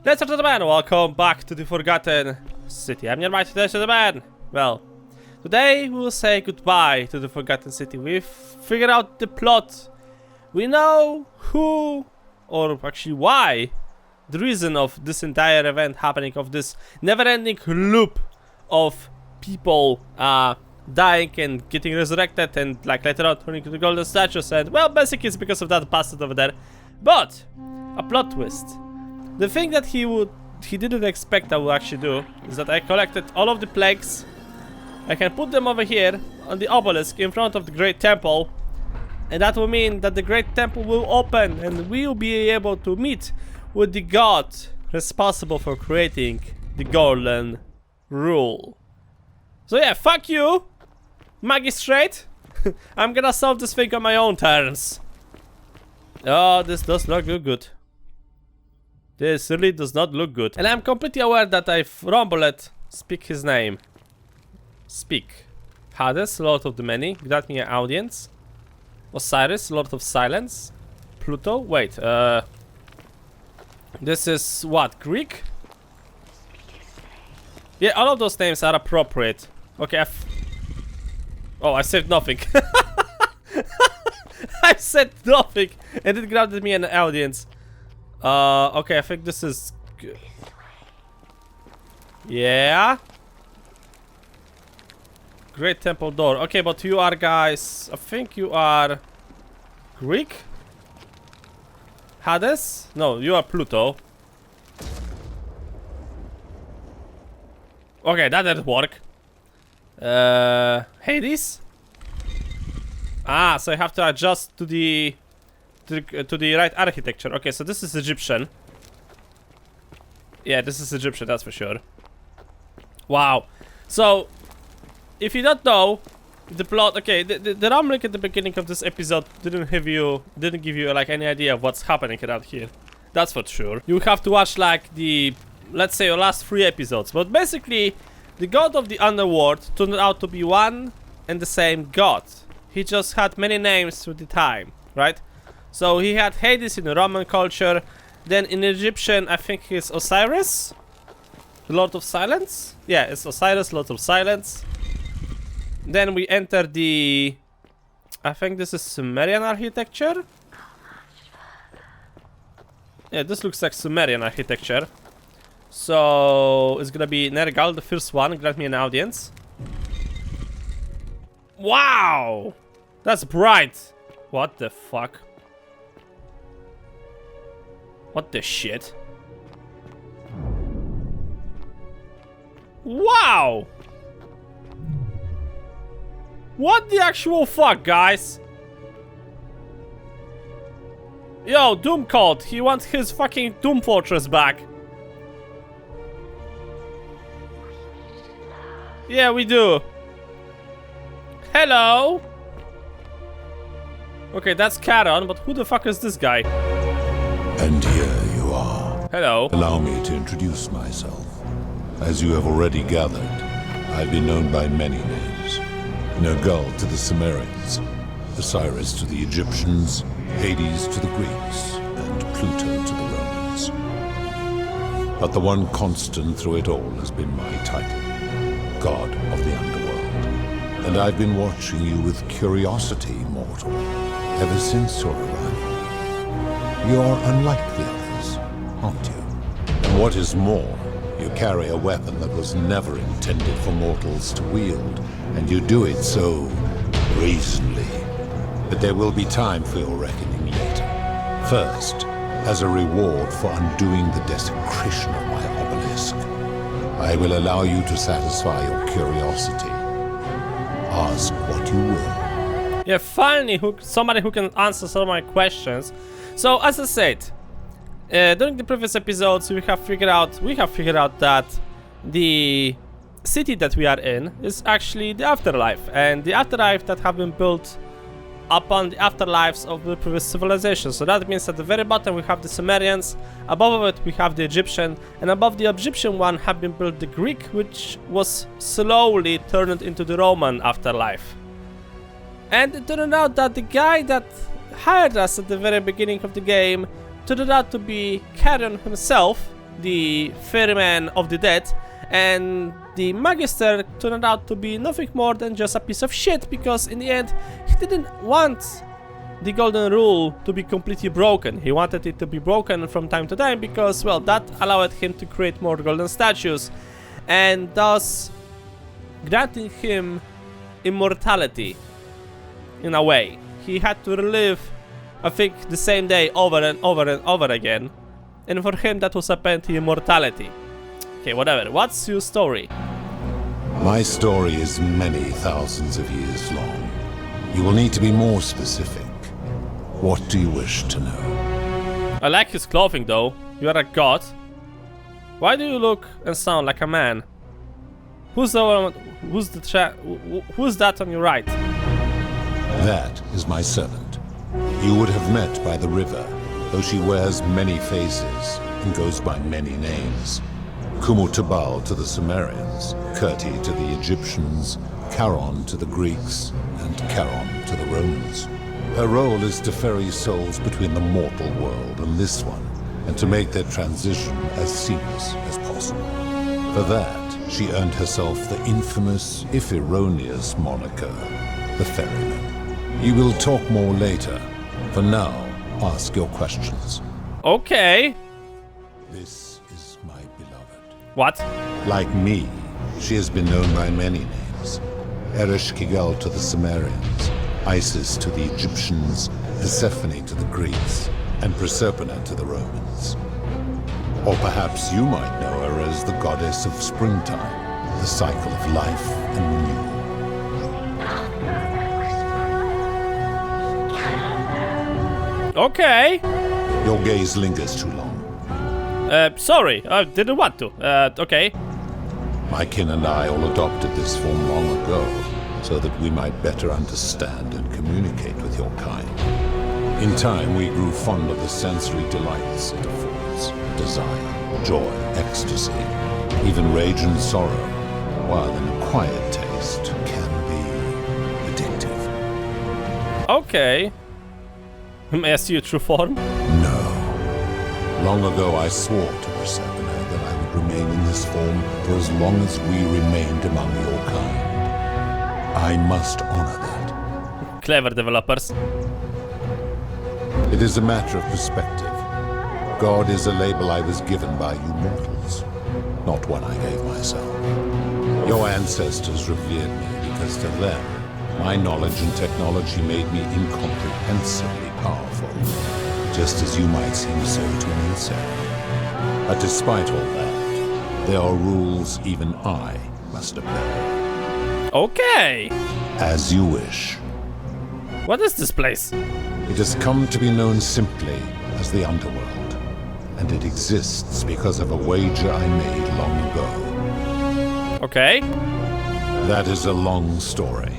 Let's start the man. Welcome back to the Forgotten City. I'm your mighty the man. Well, today we will say goodbye to the Forgotten City. We've figured out the plot. We know who, or actually why, the reason of this entire event happening, of this never-ending loop of people dying and getting resurrected and like later on turning into golden statues, and well, basically it's because of that bastard over there. But a plot twist. The thing that he didn't expect I would actually do is that I collected all of the plagues. I can put them over here on the obelisk in front of the Great Temple, and that will mean that the Great Temple will open and we will be able to meet with the god responsible for creating the golden rule. So yeah, fuck you, magistrate. I'm gonna solve this thing on my own terms. Oh, this does not look good. This really does not look good. And I'm completely aware that I've rumbled. Speak his name. Speak. Hades, Lord of the Many. Grant me an audience. Osiris, Lord of Silence. Pluto. Wait, this is what? Greek? Yeah, all of those names are appropriate. Okay, oh, I said nothing. I said nothing, and it granted me an audience. Okay, I think this is good. Yeah. Great Temple door. Okay, but you are guys, I think you are Greek? Hades? No, you are Pluto. Okay, that didn't work. Hades? Ah, so I have to adjust to the right architecture. Okay, so this is Egyptian. Yeah, this is Egyptian, that's for sure. Wow. So, if you don't know the plot, okay, the rambling at the beginning of this episode didn't give you like any idea of what's happening around here. That's for sure. You have to watch like the, let's say, your last 3 episodes. But basically, the god of the underworld turned out to be one and the same god. He just had many names through the time, right? So he had Hades in the Roman culture, then in Egyptian I think it's Osiris, the Lord of Silence. Yeah, it's Osiris, Lord of Silence. Then we enter the, I think this is Sumerian architecture. Yeah, this looks like Sumerian architecture. So it's gonna be Nergal, the first one. Grant me an audience. Wow, that's bright. What the fuck? What the shit? Wow! What the actual fuck, guys? Yo, Doom Code, he wants his fucking Doom Fortress back. Yeah, we do. Hello? Okay, that's Charon, but who the fuck is this guy? And here you are. Hello. Allow me to introduce myself. As you have already gathered, I've been known by many names. Nergal to the Sumerians, Osiris to the Egyptians, Hades to the Greeks, and Pluto to the Romans. But the one constant through it all has been my title, God of the Underworld. And I've been watching you with curiosity, mortal, ever since your arrival. You are unlike the others, aren't you? And what is more, you carry a weapon that was never intended for mortals to wield, and you do it so brazenly. But there will be time for your reckoning later. First, as a reward for undoing the desecration of my obelisk, I will allow you to satisfy your curiosity. Ask what you will. Yeah, finally, somebody who can answer some of my questions. So, as I said, during the previous episodes, we have figured out that the city that we are in is actually the afterlife, and the afterlife that have been built upon the afterlives of the previous civilization. So that means at the very bottom we have the Sumerians, above it we have the Egyptian, and above the Egyptian one have been built the Greek, which was slowly turned into the Roman afterlife. And it turned out that the guy that hired us at the very beginning of the game turned out to be Charon himself, the ferryman of the dead, and the Magister turned out to be nothing more than just a piece of shit, because in the end he didn't want the golden rule to be completely broken. He wanted it to be broken from time to time because, well, that allowed him to create more golden statues, and thus granting him immortality in a way. He had to relive, I think, the same day over and over and over again, and for him that was apparently immortality. Okay, whatever. What's your story? My story is many thousands of years long. You will need to be more specific. What do you wish to know? I like his clothing though. You are a god. Why do you look and sound like a man? Who's that on your right? That is my servant. You would have met by the river, though she wears many faces and goes by many names. Kumutabal to the Sumerians, Kirti to the Egyptians, Charon to the Greeks, and Charon to the Romans. Her role is to ferry souls between the mortal world and this one, and to make their transition as seamless as possible. For that, she earned herself the infamous, if erroneous, moniker, the Ferryman. You will talk more later. For now, ask your questions. Okay. This is my beloved. What? Like me, she has been known by many names. Ereshkigal to the Sumerians, Isis to the Egyptians, Persephone to the Greeks, and Proserpina to the Romans. Or perhaps you might know her as the goddess of springtime, the cycle of life and renewal. Okay. Your gaze lingers too long. Sorry, I didn't want to. Okay. My kin and I all adopted this form long ago, so that we might better understand and communicate with your kind. In time, we grew fond of the sensory delights it affords: desire, joy, ecstasy, even rage and sorrow, while an acquired taste can be addictive. Okay. May I see your true form? No. Long ago, I swore to Proserpina that I would remain in this form for as long as we remained among your kind. I must honor that. Clever developers. It is a matter of perspective. God is a label I was given by you mortals, not one I gave myself. Your ancestors revered me because to them, my knowledge and technology made me incomprehensibly powerful, just as you might seem so to an insect. But despite all that, there are rules even I must obey. Okay. As you wish. What is this place? It has come to be known simply as the underworld, and it exists because of a wager I made long ago. Okay. That is a long story,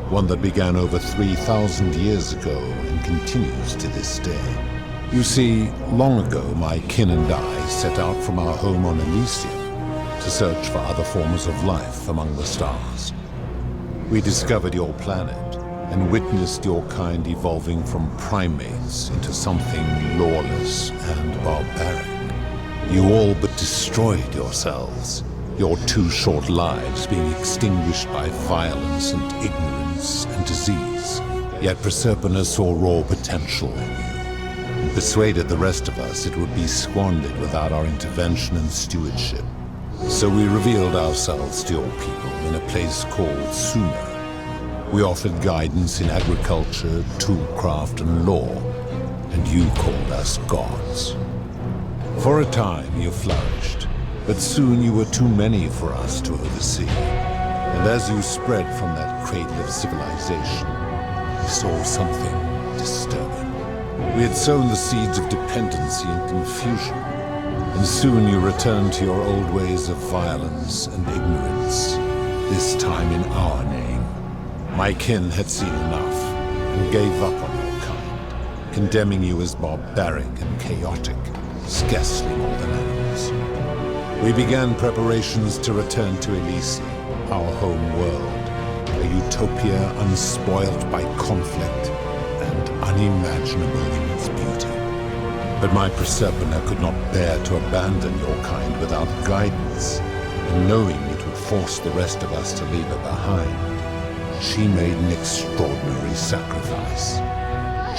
one that began over 3,000 years ago and continues to this day. You see, long ago my kin and I set out from our home on Elysium to search for other forms of life among the stars. We discovered your planet and witnessed your kind evolving from primates into something lawless and barbaric. You all but destroyed yourselves, your 2 short lives being extinguished by violence and ignorance and disease. Yet Proserpina saw raw potential in you, and persuaded the rest of us it would be squandered without our intervention and stewardship. So we revealed ourselves to your people in a place called Sumer. We offered guidance in agriculture, toolcraft, and law, and you called us gods. For a time you flourished, but soon you were too many for us to oversee. And as you spread from that cradle of civilization, we saw something disturbing. We had sown the seeds of dependency and confusion, and soon you returned to your old ways of violence and ignorance, this time in our name. My kin had seen enough, and gave up on your kind, condemning you as barbaric and chaotic, scarcely more than animals. We began preparations to return to Elysium, our home world, a utopia unspoilt by conflict and unimaginable in its beauty. But my Proserpina could not bear to abandon your kind without guidance, and knowing it would force the rest of us to leave her behind, she made an extraordinary sacrifice.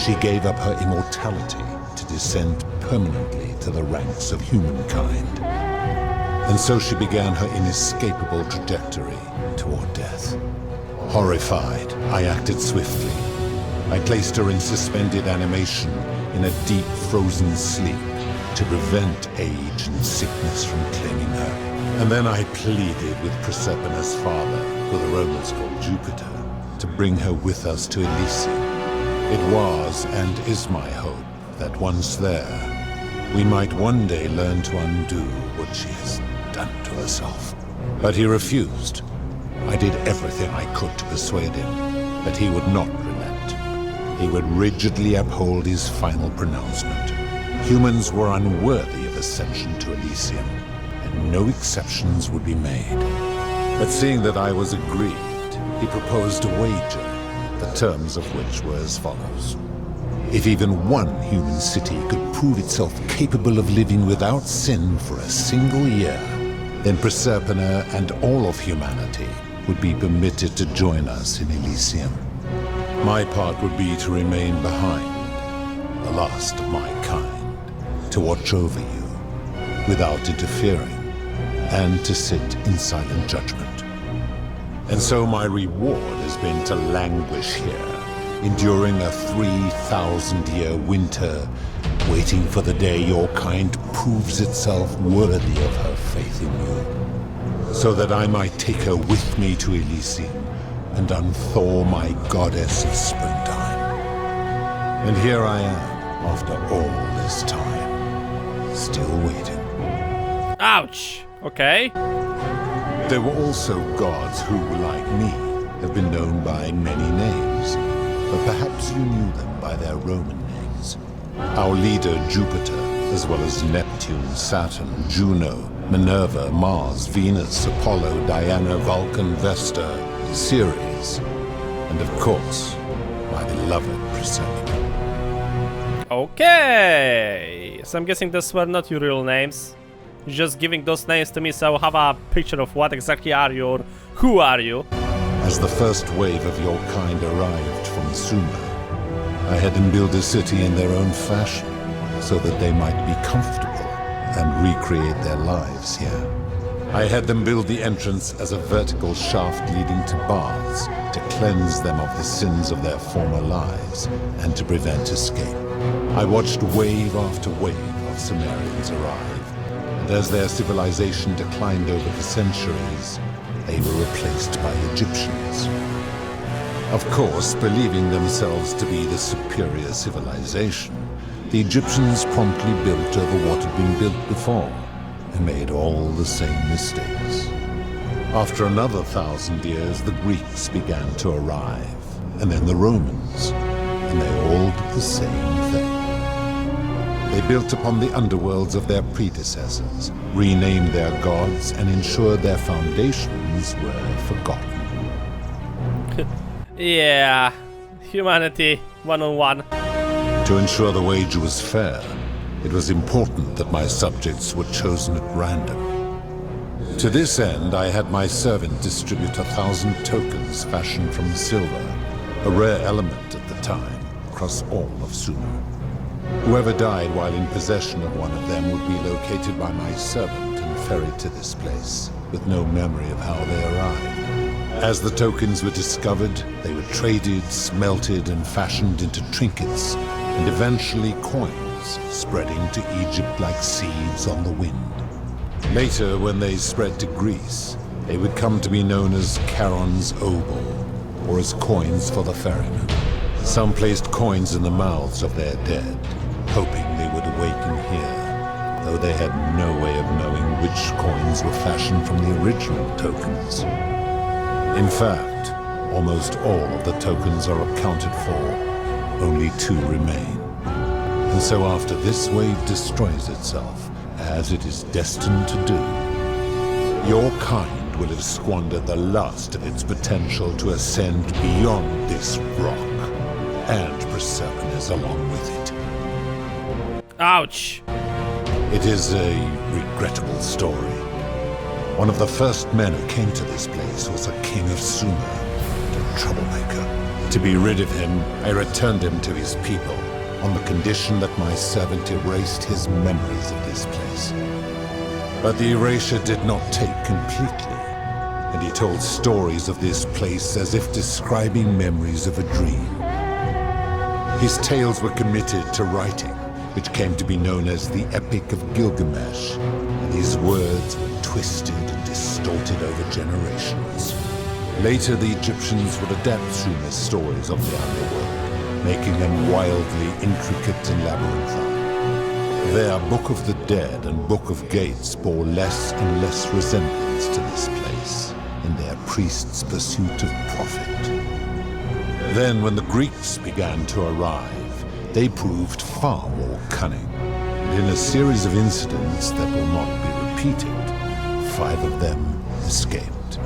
She gave up her immortality to descend permanently to the ranks of humankind. And so she began her inescapable trajectory toward death. Horrified, I acted swiftly. I placed her in suspended animation in a deep frozen sleep to prevent age and sickness from claiming her. And then I pleaded with Proserpina's father, who the Romans called Jupiter, to bring her with us to Elysium. It was and is my hope that once there, we might one day learn to undo what she has done to herself. But he refused. I did everything I could to persuade him, but he would not relent. He would rigidly uphold his final pronouncement. Humans were unworthy of ascension to Elysium, and no exceptions would be made. But seeing that I was aggrieved, he proposed a wager, the terms of which were as follows. If even one human city could prove itself capable of living without sin for a single year, then Proserpina and all of humanity would be permitted to join us in Elysium. My part would be to remain behind, the last of my kind, to watch over you without interfering, and to sit in silent judgment. And so my reward has been to languish here, enduring a 3,000-year winter, waiting for the day your kind proves itself worthy of her faith in you, so that I might take her with me to Elysium and unthaw my goddess of springtime. And here I am, after all this time, still waiting. Ouch! Okay. There were also gods who, like me, have been known by many names, but perhaps you knew them by their Roman names. Our leader, Jupiter, as well as Neptune, Saturn, Juno, Minerva, Mars, Venus, Apollo, Diana, Vulcan, Vesta, Ceres, and of course, my beloved Proserpina. Okay. So I'm guessing those were not your real names. You're just giving those names to me so I'll have a picture of what exactly are you or who are you. As the first wave of your kind arrived from Sumer, I had them build a city in their own fashion so that they might be comfortable and recreate their lives here. I had them build the entrance as a vertical shaft leading to baths to cleanse them of the sins of their former lives and to prevent escape. I watched wave after wave of Sumerians arrive, and as their civilization declined over the centuries, they were replaced by Egyptians. Of course, believing themselves to be the superior civilization, the Egyptians promptly built over what had been built before, and made all the same mistakes. After another 1,000 years, the Greeks began to arrive, and then the Romans, and they all did the same thing. They built upon the underworlds of their predecessors, renamed their gods, and ensured their foundations were forgotten. Yeah, humanity, one-on-one. To ensure the wager was fair, it was important that my subjects were chosen at random. To this end, I had my servant distribute 1,000 tokens fashioned from silver, a rare element at the time, across all of Sumer. Whoever died while in possession of one of them would be located by my servant and ferried to this place, with no memory of how they arrived. As the tokens were discovered, they were traded, smelted, and fashioned into trinkets, and eventually coins, spreading to Egypt like seeds on the wind. Later, when they spread to Greece, they would come to be known as Charon's obol, or as coins for the ferryman. Some placed coins in the mouths of their dead, hoping they would awaken here, though they had no way of knowing which coins were fashioned from the original tokens. In fact, almost all of the tokens are accounted for. Only 2 remain. And so after this wave destroys itself, as it is destined to do, your kind will have squandered the last of its potential to ascend beyond this rock, and Proserpina's along with it. Ouch. It is a regrettable story. One of the first men who came to this place was a king of Sumer, a troublemaker. To be rid of him, I returned him to his people, on the condition that my servant erased his memories of this place. But the erasure did not take completely, and he told stories of this place as if describing memories of a dream. His tales were committed to writing, which came to be known as the Epic of Gilgamesh, and his words were twisted and distorted over generations. Later, the Egyptians would adapt Sumer's stories of the underworld, making them wildly intricate and labyrinthine. Their Book of the Dead and Book of Gates bore less and less resemblance to this place in their priests' pursuit of profit. Then, when the Greeks began to arrive, they proved far more cunning, and in a series of incidents that will not be repeated, 5 of them escaped.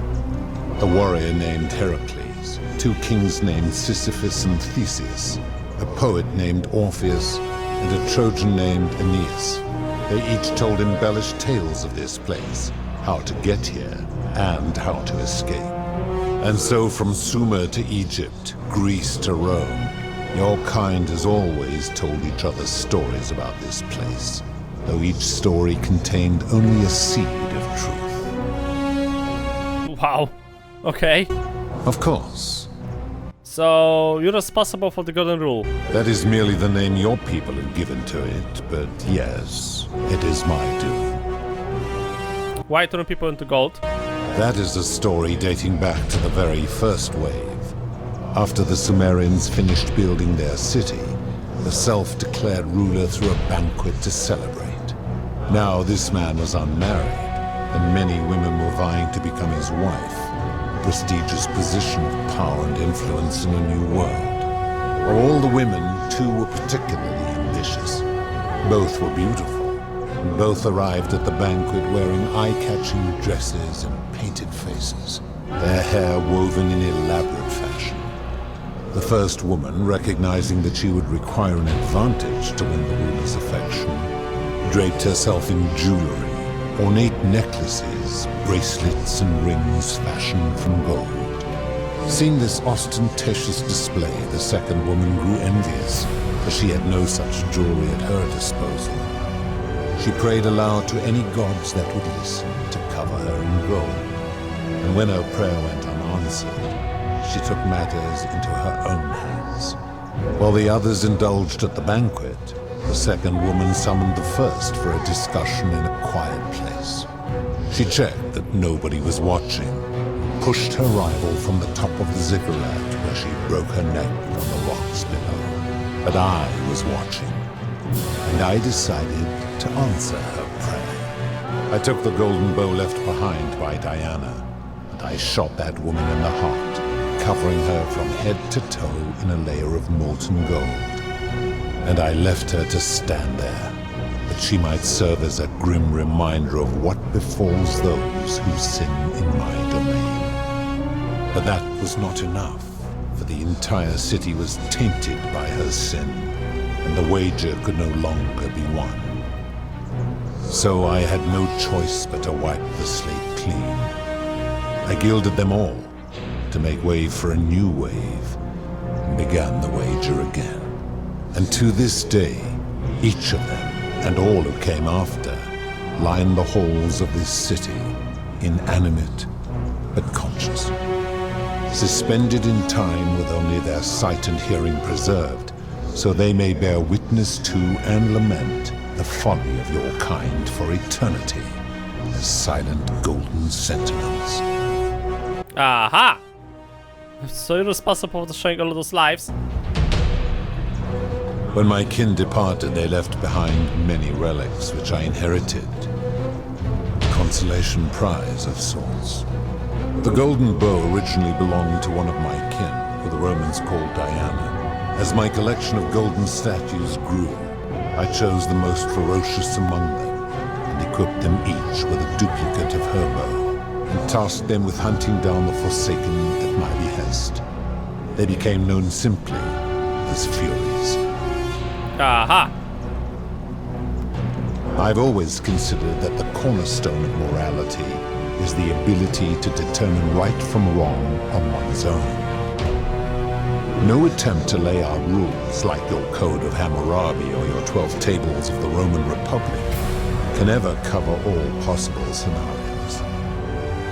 A warrior named Heracles, 2 kings named Sisyphus and Theseus, a poet named Orpheus, and a Trojan named Aeneas. They each told embellished tales of this place, how to get here, and how to escape. And so from Sumer to Egypt, Greece to Rome, your kind has always told each other stories about this place, though each story contained only a seed of truth. Wow. Okay. Of course. So, you're responsible for the Golden Rule. That is merely the name your people have given to it, but yes, it is my doing. Why turn people into gold? That is a story dating back to the very first wave. After the Sumerians finished building their city, the self-declared ruler threw a banquet to celebrate. Now this man was unmarried, and many women were vying to become his wife, a prestigious position of power and influence in a new world. Of all the women, 2 were particularly ambitious. Both were beautiful, and both arrived at the banquet wearing eye-catching dresses and painted faces, their hair woven in elaborate fashion. The first woman, recognizing that she would require an advantage to win the ruler's affection, draped herself in jewelry, ornate necklaces, bracelets, and rings fashioned from gold. Seeing this ostentatious display, the second woman grew envious, for she had no such jewelry at her disposal. She prayed aloud to any gods that would listen to cover her in gold, and when her prayer went unanswered, she took matters into her own hands. While the others indulged at the banquet, the second woman summoned the first for a discussion in a quiet place. She checked that nobody was watching, and pushed her rival from the top of the ziggurat where she broke her neck on the rocks below. But I was watching, and I decided to answer her prayer. I took the golden bow left behind by Diana, and I shot that woman in the heart, covering her from head to toe in a layer of molten gold. And I left her to stand there, that she might serve as a grim reminder of what befalls those who sin in my domain. But that was not enough, for the entire city was tainted by her sin, and the wager could no longer be won. So I had no choice but to wipe the slate clean. I gilded them all, to make way for a new wave, and began the wager again. And to this day, each of them, and all who came after, line the halls of this city, inanimate but conscious, suspended in time with only their sight and hearing preserved, so they may bear witness to and lament the folly of your kind for eternity, as silent golden sentinels. Aha! So you're responsible for destroying all of those lives? When my kin departed, they left behind many relics which I inherited. A consolation prize of sorts. The golden bow originally belonged to one of my kin, who the Romans called Diana. As my collection of golden statues grew, I chose the most ferocious among them, and equipped them each with a duplicate of her bow, and tasked them with hunting down the Forsaken at my behest. They became known simply as Furies. Aha! I've always considered that the cornerstone of morality is the ability to determine right from wrong on one's own. No attempt to lay out rules like your Code of Hammurabi or your 12 Tables of the Roman Republic can ever cover all possible scenarios.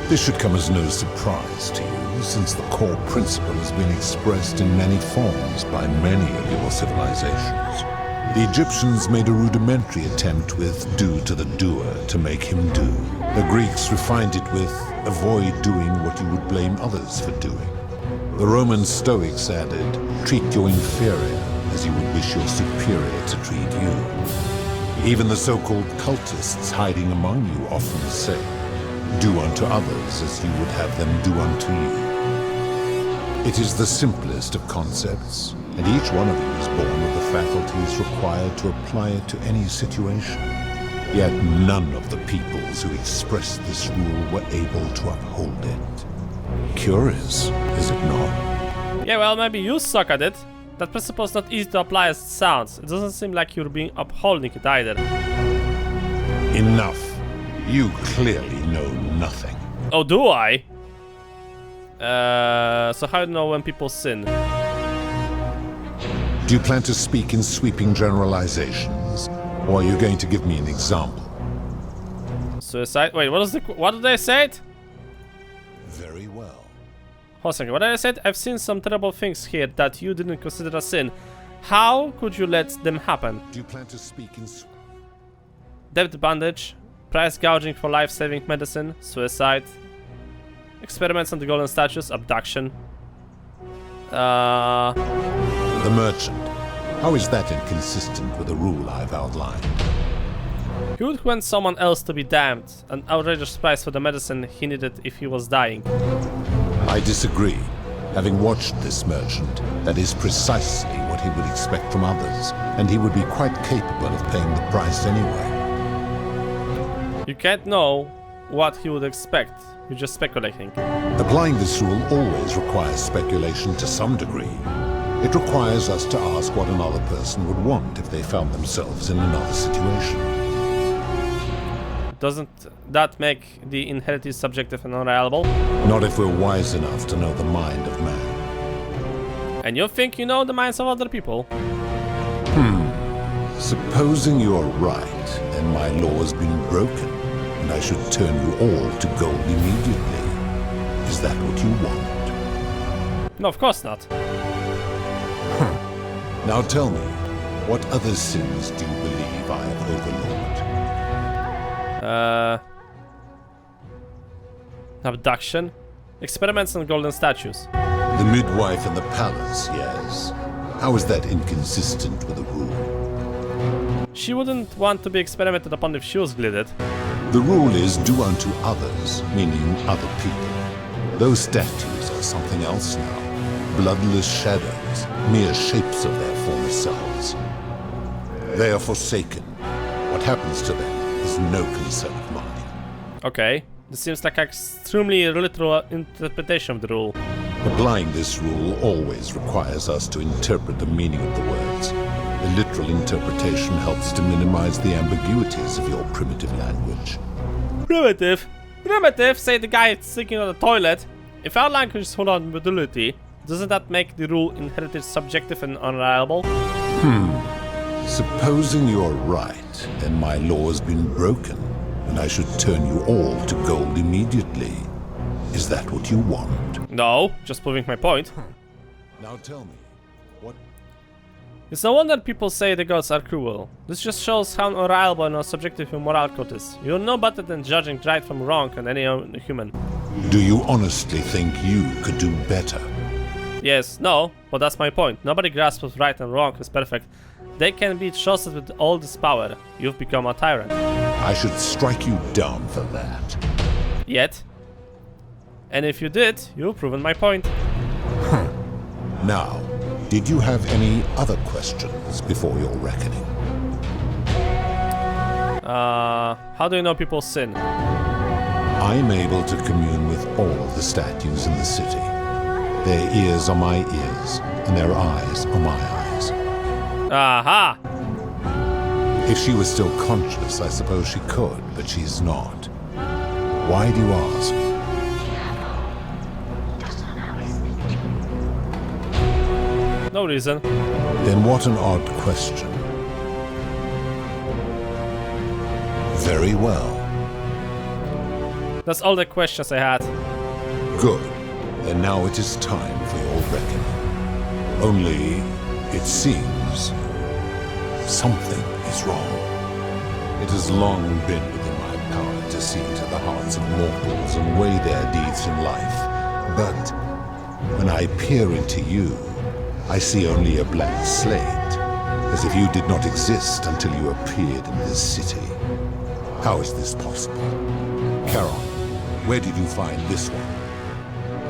This should come as no surprise to you, since the core principle has been expressed in many forms by many of your civilizations. The Egyptians made a rudimentary attempt with do to the doer to make him do. The Greeks refined it with avoid doing what you would blame others for doing. The Roman Stoics added, treat your inferior as you would wish your superior to treat you. Even the so-called cultists hiding among you often say, do unto others as you would have them do unto you. It is the simplest of concepts, and each one of you is born with the faculties required to apply it to any situation. Yet none of the peoples who expressed this rule were able to uphold it. Curious, is it not? Yeah, well, maybe you suck at it. That principle is not easy to apply as it sounds. It doesn't seem like you're being upholding it either. Enough. You clearly know nothing. Oh, do I? So how do you know when people sin? Do you plan to speak in sweeping generalizations? Or are you going to give me an example? Suicide? Wait, what did they say? Very well. Hold on a second, what did I say? I've seen some terrible things here that you didn't consider a sin. How could you let them happen? Do you plan to speak in Debt bandage, price gouging for life-saving medicine, suicide, experiments on the golden statues, abduction. The merchant. How is that inconsistent with the rule I've outlined? He would want someone else to be damned, an outrageous price for the medicine he needed if he was dying. I disagree. Having watched this merchant, that is precisely what he would expect from others, and he would be quite capable of paying the price anyway. You can't know what he would expect, you're just speculating. Applying this rule always requires speculation to some degree. It requires us to ask what another person would want if they found themselves in another situation. Doesn't that make the inherited subjective and unreliable? Not if we're wise enough to know the mind of man. And you think you know the minds of other people? Supposing you're right, then my law has been broken, and I should turn you all to gold immediately. Is that what you want? No, of course not. Now tell me, what other sins do you believe I have overlooked? Abduction? Experiments on golden statues. The midwife in the palace, yes. How is that inconsistent with the rule? She wouldn't want to be experimented upon if she was glided. The rule is do unto others, meaning other people. Those statues are something else now. Bloodless shadows, mere shapes of their former selves. They are forsaken. What happens to them is no concern of mine. Okay, this seems like an extremely literal interpretation of the rule. Applying this rule always requires us to interpret the meaning of the words. A literal interpretation helps to minimize the ambiguities of your primitive language. Primitive? Primitive, say the guy sitting on the toilet. If our language is full of modality, doesn't that make the rule inherited subjective and unreliable? Supposing you're right, then my law has been broken, and I should turn you all to gold immediately. Is that what you want? No, just proving my point. Now tell me, what... It's no wonder people say the gods are cruel. This just shows how unreliable and subjective your moral code is. You're no better than judging right from wrong on any human. Do you honestly think you could do better? Yes, no, but that's my point. Nobody grasps what right and wrong is perfect. They can be trusted with all this power. You've become a tyrant. I should strike you down for that. Yet. And if you did, you've proven my point. Now, did you have any other questions before your reckoning? How do you know people sin? I'm able to commune with all of the statues in the city. Their ears are my ears, and their eyes are my eyes. Aha! If she was still conscious, I suppose she could, but she's not. Why do you ask? No reason. Then what an odd question. Very well. That's all the questions I had. Good. Then now it is time for your reckoning. Only, it seems, something is wrong. It has long been within my power to see into the hearts of mortals and weigh their deeds in life. But when I peer into you, I see only a blank slate, as if you did not exist until you appeared in this city. How is this possible? Charon, where did you find this one?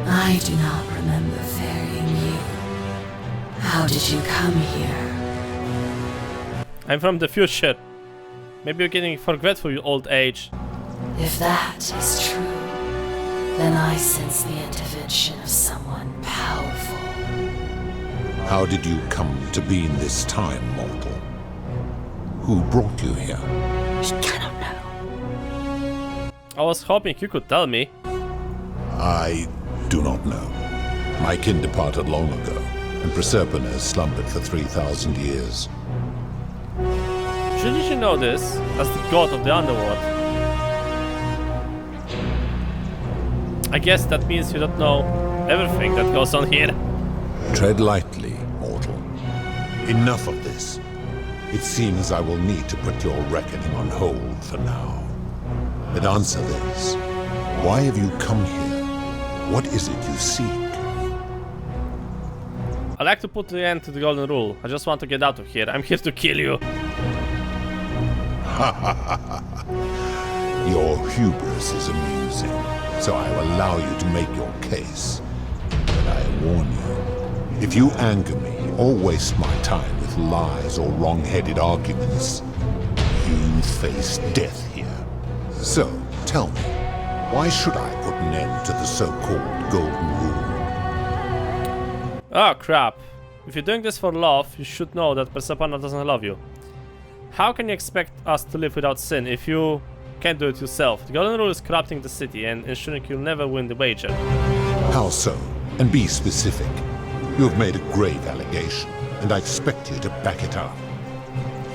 I do not remember ferrying you. How did you come here? I'm from the future. Maybe you're getting forgetful, you old age. If that is true, then I sense the intervention of someone powerful. How did you come to be in this time, mortal? Who brought you here? You cannot know. I was hoping you could tell me. I do not know. My kin departed long ago, and Proserpine has slumbered for 3,000 years. Shouldn't you know this, as the god of the underworld? I guess that means you don't know everything that goes on here. Tread lightly, mortal. Enough of this. It seems I will need to put your reckoning on hold for now. But answer this. Why have you come here? What is it you seek? I like to put the end to the golden rule. I just want to get out of here. I'm here to kill you. Your hubris is amusing, so I will allow you to make your case. But I warn you, if you anger me or waste my time with lies or wrong-headed arguments, you face death here. So, tell me, why should I put an end to the so-called golden rule? Oh crap. If you're doing this for love, you should know that Persephone doesn't love you. How can you expect us to live without sin if you can't do it yourself? The golden rule is corrupting the city and ensuring you'll never win the wager. How so? And be specific. You have made a grave allegation, and I expect you to back it up.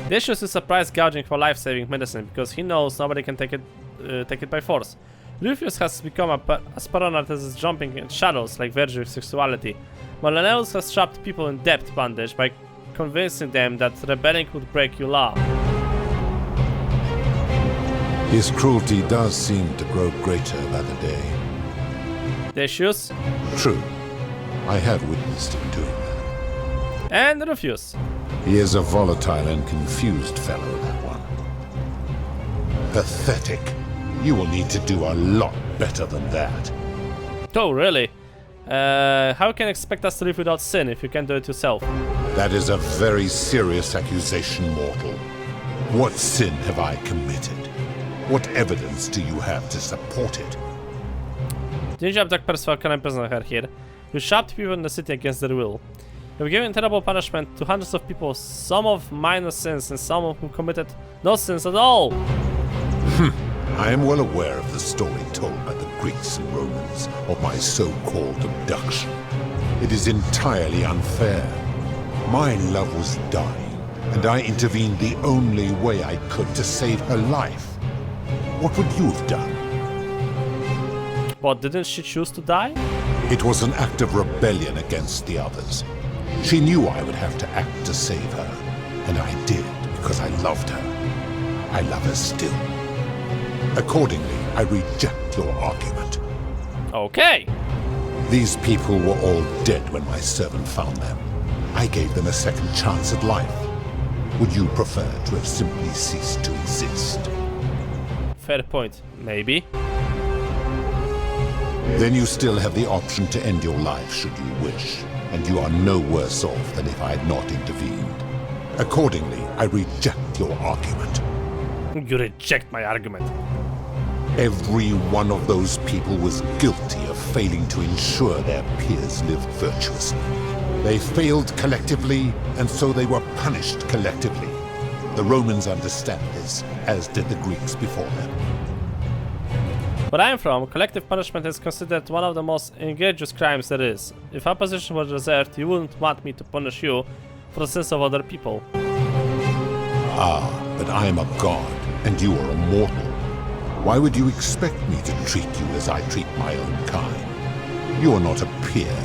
The issue is surprise gouging for life-saving medicine because he knows nobody can take it by force. Rufus has become as paranoid as his jumping in shadows like Virgil with sexuality. Molenaeus has trapped people in debt bondage by convincing them that rebelling would break your law. His cruelty does seem to grow greater by the day. The issues? True. I have witnessed him doing that. And Rufus. He is a volatile and confused fellow, that one. Pathetic. You will need to do a lot better than that. Oh, really? How can you expect us to live without sin if you can't do it yourself? That is a very serious accusation, mortal. What sin have I committed? What evidence do you have to support it? Didn't you abduct Persephone prisoner here? You trapped people in the city against their will. You've given terrible punishment to hundreds of people, some of minor sins and some who committed no sins at all. I am well aware of the story told by the Greeks and Romans of my so-called abduction. It is entirely unfair. My love was dying, and I intervened the only way I could to save her life. What would you have done? But didn't she choose to die? It was an act of rebellion against the others. She knew I would have to act to save her, and I did because I loved her. I love her still. Accordingly, I reject your argument. Okay. These people were all dead when my servant found them. I gave them a second chance at life. Would you prefer to have simply ceased to exist? Fair point. Maybe. Then you still have the option to end your life should you wish, and you are no worse off than if I had not intervened. Accordingly, I reject your argument. You reject my argument. Every one of those people was guilty of failing to ensure their peers lived virtuously. They failed collectively, and so they were punished collectively. The Romans understand this, as did the Greeks before them. Where I'm from, collective punishment is considered one of the most egregious crimes there is. If our position was reserved, you wouldn't want me to punish you for the sins of other people. Ah, but I am a god, and you are a mortal. Why would you expect me to treat you as I treat my own kind? You are not a peer.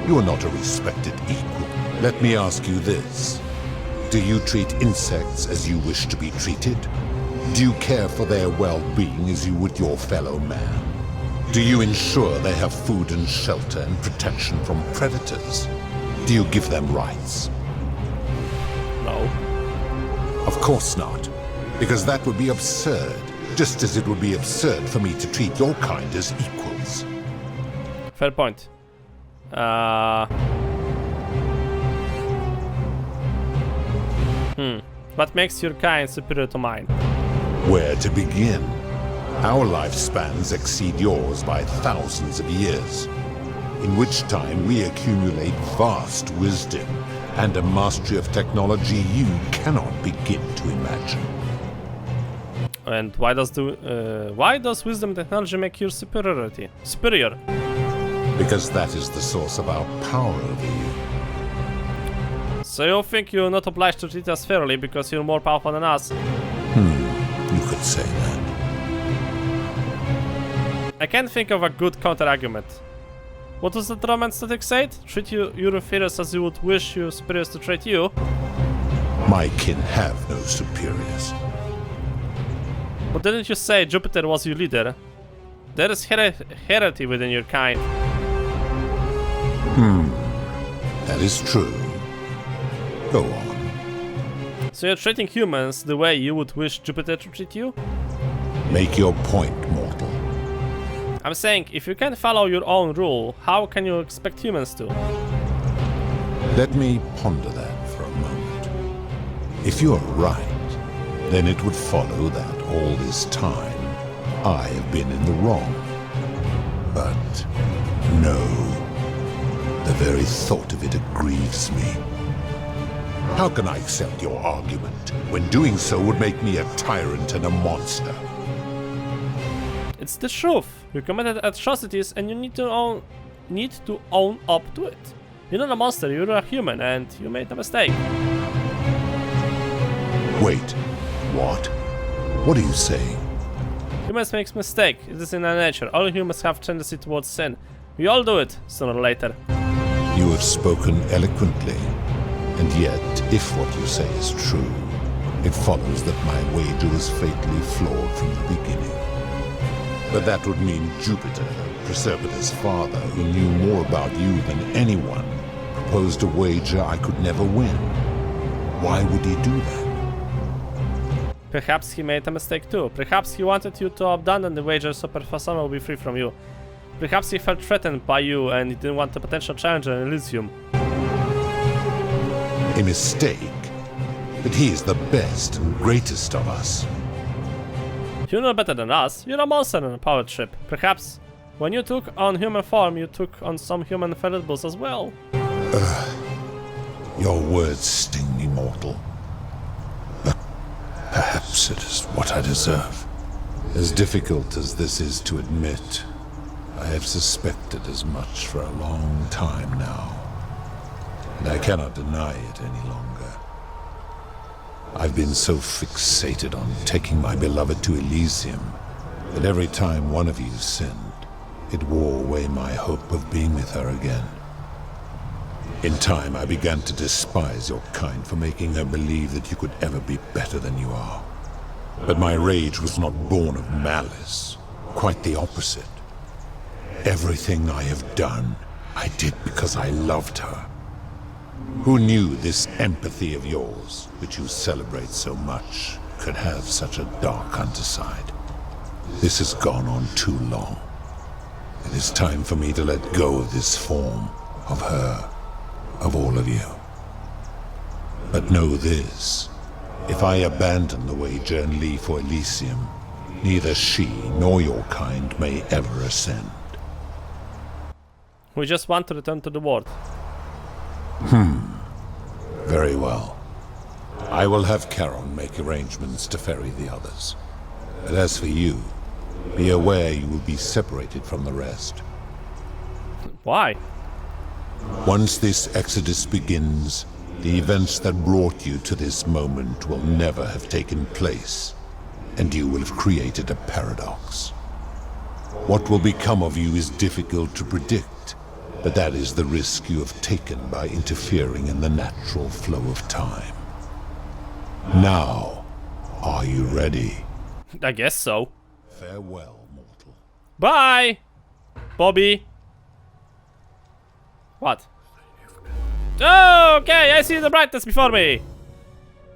You are not a respected equal. Let me ask you this. Do you treat insects as you wish to be treated? Do you care for their well-being as you would your fellow man? Do you ensure they have food and shelter and protection from predators? Do you give them rights? No. Of course not, because that would be absurd, just as it would be absurd for me to treat your kind as equals. Fair point. What makes your kind superior to mine? Where to begin? Our lifespans exceed yours by thousands of years, in which time we accumulate vast wisdom and a mastery of technology you cannot begin to imagine. And why does wisdom and technology make you superior? Because that is the source of our power over you. So you think you're not obliged to treat us fairly because you're more powerful than us? You could say that. I can't think of a good counter-argument. What does the Roman static say? Treat your inferiors as you would wish your superiors to treat you. My kin have no superiors. But didn't you say Jupiter was your leader? There is hierarchy within your kind. That is true. Go on. So you're treating humans the way you would wish Jupiter to treat you? Make your point, mortal. I'm saying, if you can't follow your own rule, how can you expect humans to? Let me ponder that for a moment. If you are right, then it would follow that all this time I have been in the wrong. But no, the very thought of it grieves me. How can I accept your argument when doing so would make me a tyrant and a monster? It's the truth. You committed atrocities and you need to own up to it. You're not a monster, you're a human and you made a mistake. Wait, what? What are you saying? Humans make mistakes. It is in our nature. All humans have tendency towards sin. We all do it, sooner or later. You have spoken eloquently. And yet, if what you say is true, it follows that my wager was fatally flawed from the beginning. But that would mean Jupiter, Proserpina's father, who knew more about you than anyone, proposed a wager I could never win. Why would he do that? Perhaps he made a mistake too. Perhaps he wanted you to abandon the wager so Persona will be free from you. Perhaps he felt threatened by you and he didn't want a potential challenger in Elysium. A mistake? But he is the best and greatest of us. You're no better than us. You're a monster on a powered ship. Perhaps when you took on human form, you took on some human valuables as well. Your words sting me, mortal. But perhaps it is what I deserve. As difficult as this is to admit, I have suspected as much for a long time now. And I cannot deny it any longer. I've been so fixated on taking my beloved to Elysium that every time one of you sinned, it wore away my hope of being with her again. In time, I began to despise your kind for making her believe that you could ever be better than you are. But my rage was not born of malice, quite the opposite. Everything I have done, I did because I loved her. Who knew this empathy of yours, which you celebrate so much, could have such a dark underside? This has gone on too long. It is time for me to let go of this form, of her, of all of you. But know this, if I abandon the wager and leave for Elysium, neither she nor your kind may ever ascend. We just want to return to the world. Very well. I will have Charon make arrangements to ferry the others. But as for you, be aware you will be separated from the rest. Why? Once this exodus begins, the events that brought you to this moment will never have taken place, and you will have created a paradox. What will become of you is difficult to predict, but that is the risk you have taken by interfering in the natural flow of time. Now, are you ready? I guess so. Farewell, mortal. Bye! Bobby. What? Oh, okay, I see the brightness before me.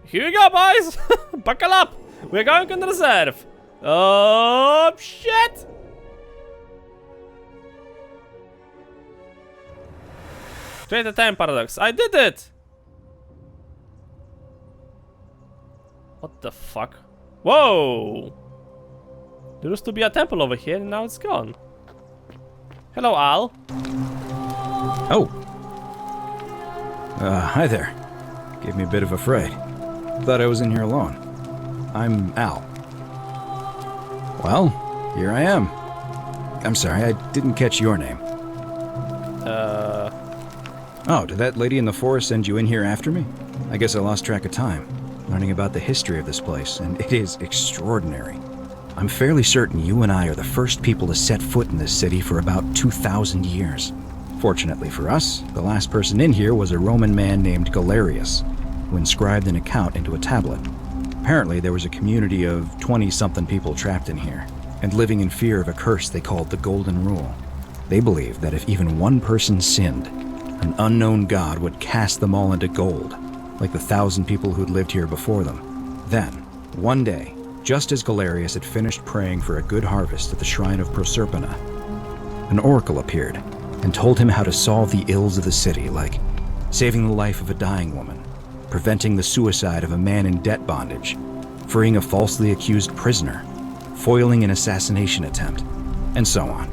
Here we go, boys. Buckle up. We're going on reserve. Oh, shit. Create a time paradox. I did it. What the fuck? Whoa. There used to be a temple over here and now it's gone. Hello, Al. Oh. Hi there. Gave me a bit of a fright. Thought I was in here alone. I'm Al. Well, here I am. I'm sorry, I didn't catch your name. Oh, did that lady in the forest send you in here after me? I guess I lost track of time, learning about the history of this place, and it is extraordinary. I'm fairly certain you and I are the first people to set foot in this city for about 2,000 years. Fortunately for us, the last person in here was a Roman man named Galerius, who inscribed an account into a tablet. Apparently, there was a community of 20-something people trapped in here, and living in fear of a curse they called the Golden Rule. They believed that if even one person sinned, an unknown god would cast them all into gold, like the 1,000 people who'd lived here before them. Then, one day, just as Galerius had finished praying for a good harvest at the shrine of Proserpina, an oracle appeared and told him how to solve the ills of the city, like saving the life of a dying woman, preventing the suicide of a man in debt bondage, freeing a falsely accused prisoner, foiling an assassination attempt, and so on.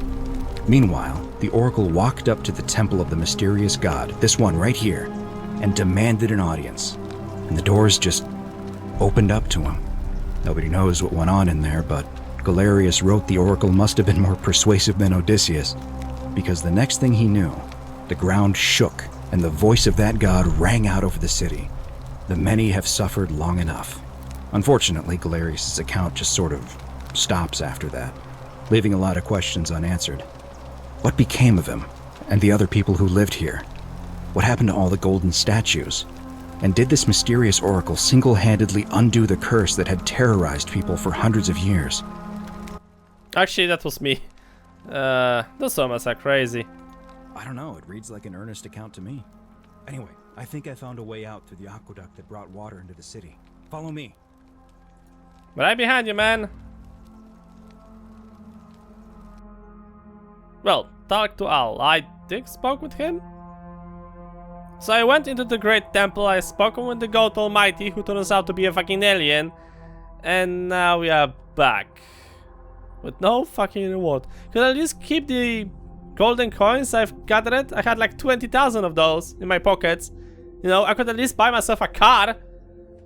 Meanwhile, the oracle walked up to the temple of the mysterious god, this one right here, and demanded an audience, and the doors just opened up to him. Nobody knows what went on in there, but Galerius wrote the oracle must have been more persuasive than Odysseus, because the next thing he knew, the ground shook and the voice of that god rang out over the city. The many have suffered long enough. Unfortunately, Galerius' account just sort of stops after that, leaving a lot of questions unanswered. What became of him and the other people who lived here? What happened to all the golden statues? And did this mysterious oracle single-handedly undo the curse that had terrorized people for hundreds of years? Actually, that was me. Those summons are crazy. I don't know, it reads like an earnest account to me. Anyway, I think I found a way out through the aqueduct that brought water into the city. Follow me. Right behind you, man. Well, talk to Al. I think spoke with him. So I went into the great temple, I spoke with the goat almighty, who turns out to be a fucking alien. And now we are back. With no fucking reward. Could I at least keep the golden coins I've gathered? I had like 20,000 of those in my pockets. You know, I could at least buy myself a car.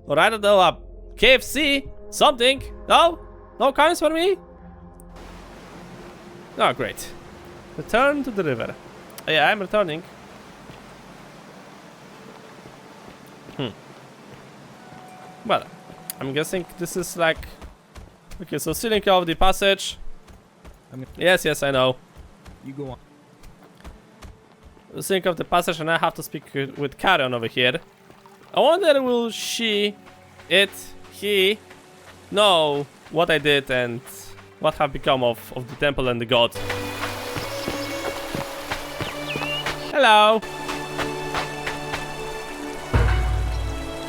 Or I don't know, a KFC. Something. No? No coins for me? Oh, great. Return to the river. Oh, yeah, I'm returning. Well, I'm guessing this is like... Okay, so sealing of the passage. Yes, yes, I know. You go on. Sealing of the passage, and I have to speak with Charon over here. I wonder will she, it, he know what I did and what have become of the temple and the god. Hello.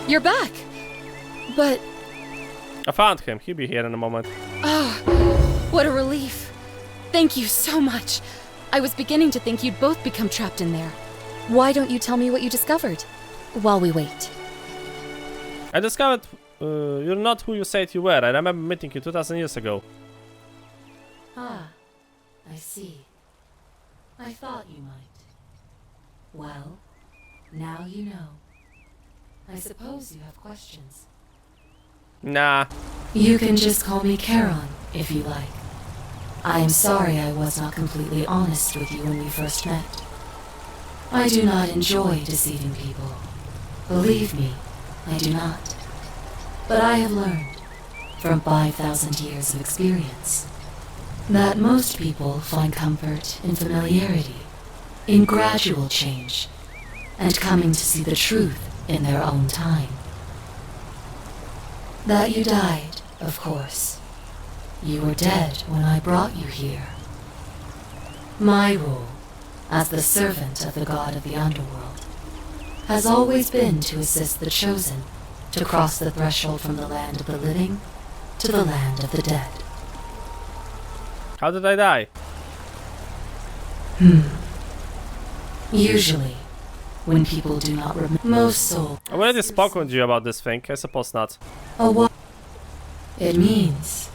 You're back. But... I found him. He'll be here in a moment. oh, what a relief. Thank you so much. I was beginning to think you'd both become trapped in there. Why don't you tell me what you discovered while we wait? I discovered you're not who you said you were. I remember meeting you 2,000 years ago. Ah, I see. I thought you might. Well, now you know. I suppose you have questions. Nah. You can just call me Charon, if you like. I am sorry I was not completely honest with you when we first met. I do not enjoy deceiving people. Believe me, I do not. But I have learned, from 5,000 years of experience, that most people find comfort in familiarity, in gradual change, and coming to see the truth in their own time. That you died, of course. You were dead when I brought you here. My role, as the servant of the god of the underworld, has always been to assist the chosen to cross the threshold from the land of the living to the land of the dead. How did I die? Usually, when people do not remember, most souls. I already spoken to you about this thing. I suppose not. It means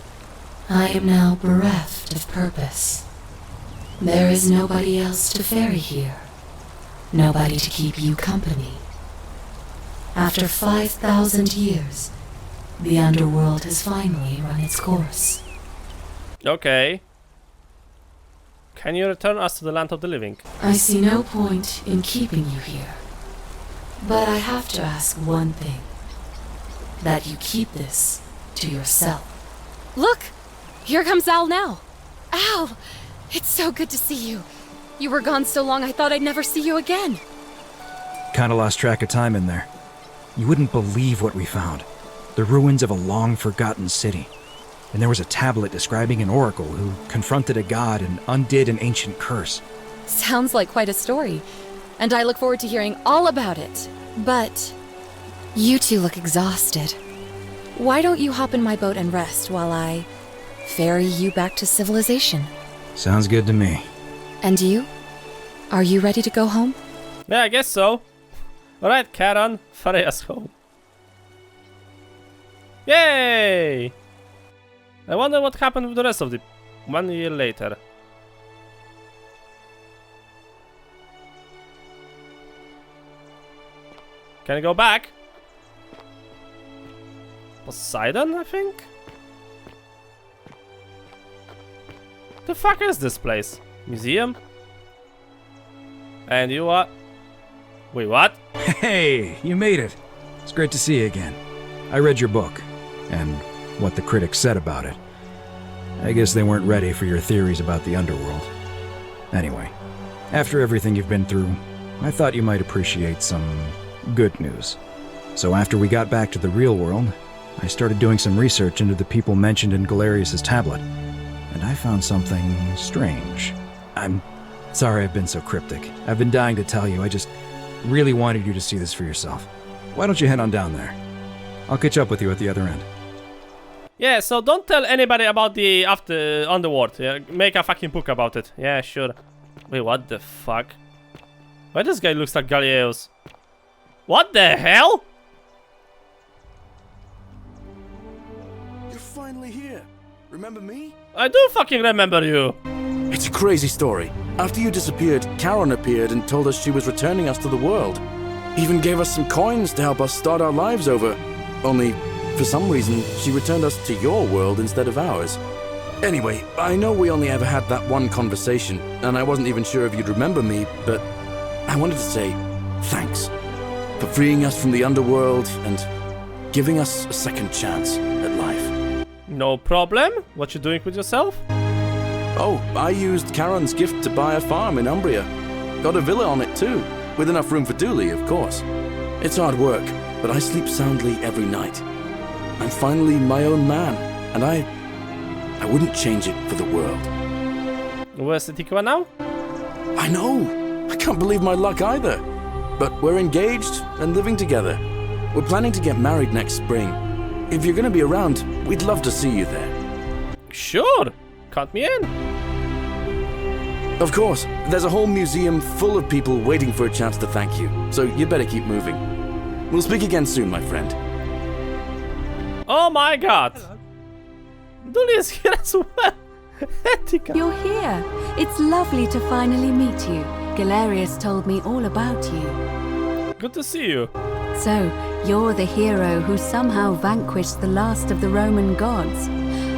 I am now bereft of purpose. There is nobody else to ferry here. Nobody to keep you company. After 5,000 years, the underworld has finally run its course. Okay. Can you return us to the land of the living? I see no point in keeping you here. But I have to ask one thing. That you keep this to yourself. Look! Here comes Al now. Al! It's so good to see you. You were gone so long I thought I'd never see you again. Kinda lost track of time in there. You wouldn't believe what we found. The ruins of a long-forgotten city. And there was a tablet describing an oracle who confronted a god and undid an ancient curse. Sounds like quite a story. And I look forward to hearing all about it. But you two look exhausted. Why don't you hop in my boat and rest while I ferry you back to civilization? Sounds good to me. And you? Are you ready to go home? Yeah, I guess so. Alright, Charon, ferry us home. Yay! I wonder what happened with the rest of the 1 year later. Can I go back? Poseidon, I think? The fuck is this place? Museum? And you are... Wait, what? Hey, you made it. It's great to see you again. I read your book, and what the critics said about it. I guess they weren't ready for your theories about the underworld. Anyway, after everything you've been through, I thought you might appreciate some good news. So after we got back to the real world, I started doing some research into the people mentioned in Galerius's tablet, and I found something strange. I'm sorry I've been so cryptic. I've been dying to tell you, I just really wanted you to see this for yourself. Why don't you head on down there? I'll catch up with you at the other end. Yeah, so don't tell anybody about the underworld. Yeah, make a fucking book about it. Yeah, sure. Wait, what the fuck? Why this guy looks like Galerius? What the hell? You're finally here. Remember me? I do fucking remember you. It's a crazy story. After you disappeared, Charon appeared and told us she was returning us to the world. Even gave us some coins to help us start our lives over. Only, for some reason, she returned us to your world instead of ours. Anyway, I know we only ever had that one conversation, and I wasn't even sure if you'd remember me, but I wanted to say thanks for freeing us from the underworld and giving us a second chance at life. No problem. What you doing with yourself? Oh, I used Charon's gift to buy a farm in Umbria. Got a villa on it too, with enough room for Dooley, of course. It's hard work, but I sleep soundly every night. I'm finally my own man, and I wouldn't change it for the world. Where's the Tikva now? I know! I can't believe my luck either. But we're engaged and living together. We're planning to get married next spring. If you're gonna be around, we'd love to see you there. Sure! Count me in. Of course, there's a whole museum full of people waiting for a chance to thank you, so you better keep moving. We'll speak again soon, my friend. Oh my god! Dooley is here as well! Etika. You're here. It's lovely to finally meet you. Galerius told me all about you. Good to see you. So, You're the hero who somehow vanquished the last of the Roman gods.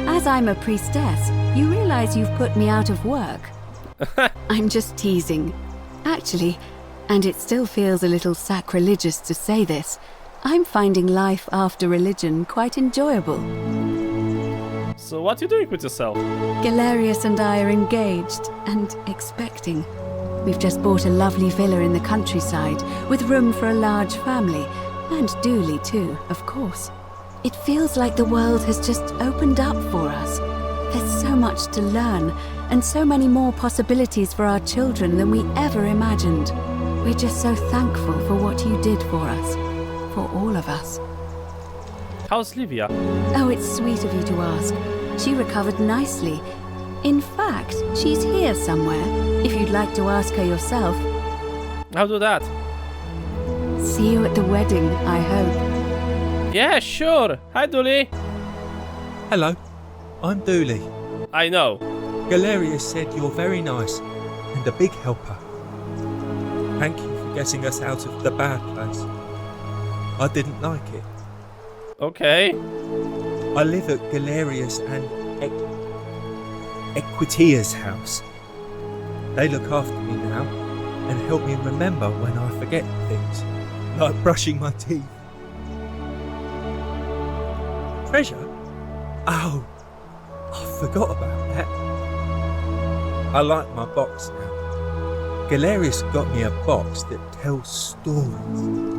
As I'm a priestess, you realize you've put me out of work. I'm just teasing. Actually, and it still feels a little sacrilegious to say this, I'm finding life after religion quite enjoyable. So what are you doing with yourself? Galerius and I are engaged and expecting. We've just bought a lovely villa in the countryside with room for a large family, and Dooley too, of course. It feels like the world has just opened up for us. There's so much to learn, and so many more possibilities for our children than we ever imagined. We're just so thankful for what you did for us. For all of us. How's Livia? Oh, it's sweet of you to ask. She recovered nicely. In fact, she's here somewhere, if you'd like to ask her yourself. I'll do that. See you at the wedding, I hope. Yeah, sure. Hi, Dooley. Hello, I'm Dooley. I know. Galerius said you're very nice and a big helper. Thank you for getting us out of the bad place. I didn't like it. Okay. I live at Galerius and Equitia's house. They look after me now and help me remember when I forget things, like brushing my teeth. Treasure? Oh, I forgot about that. I like my box now. Galerius got me a box that tells stories.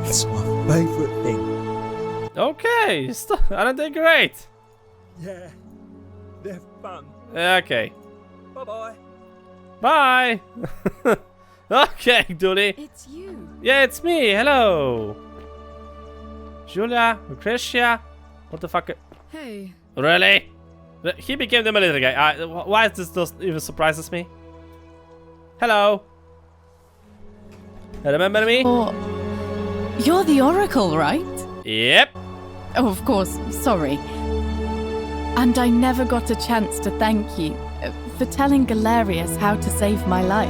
It's my favourite thing. Okay. Aren't they great? Yeah, they're fun. Okay. Bye-bye. Bye. Okay, Dooley. It's you. Yeah, it's me. Hello. Julia, Lucretia. What the fuck? Hey. Really? He became the military guy. Why this even surprises me? Hello. Remember me? You're the Oracle, right? Yep. Oh, of course, sorry. And I never got a chance to thank you for telling Galerius how to save my life.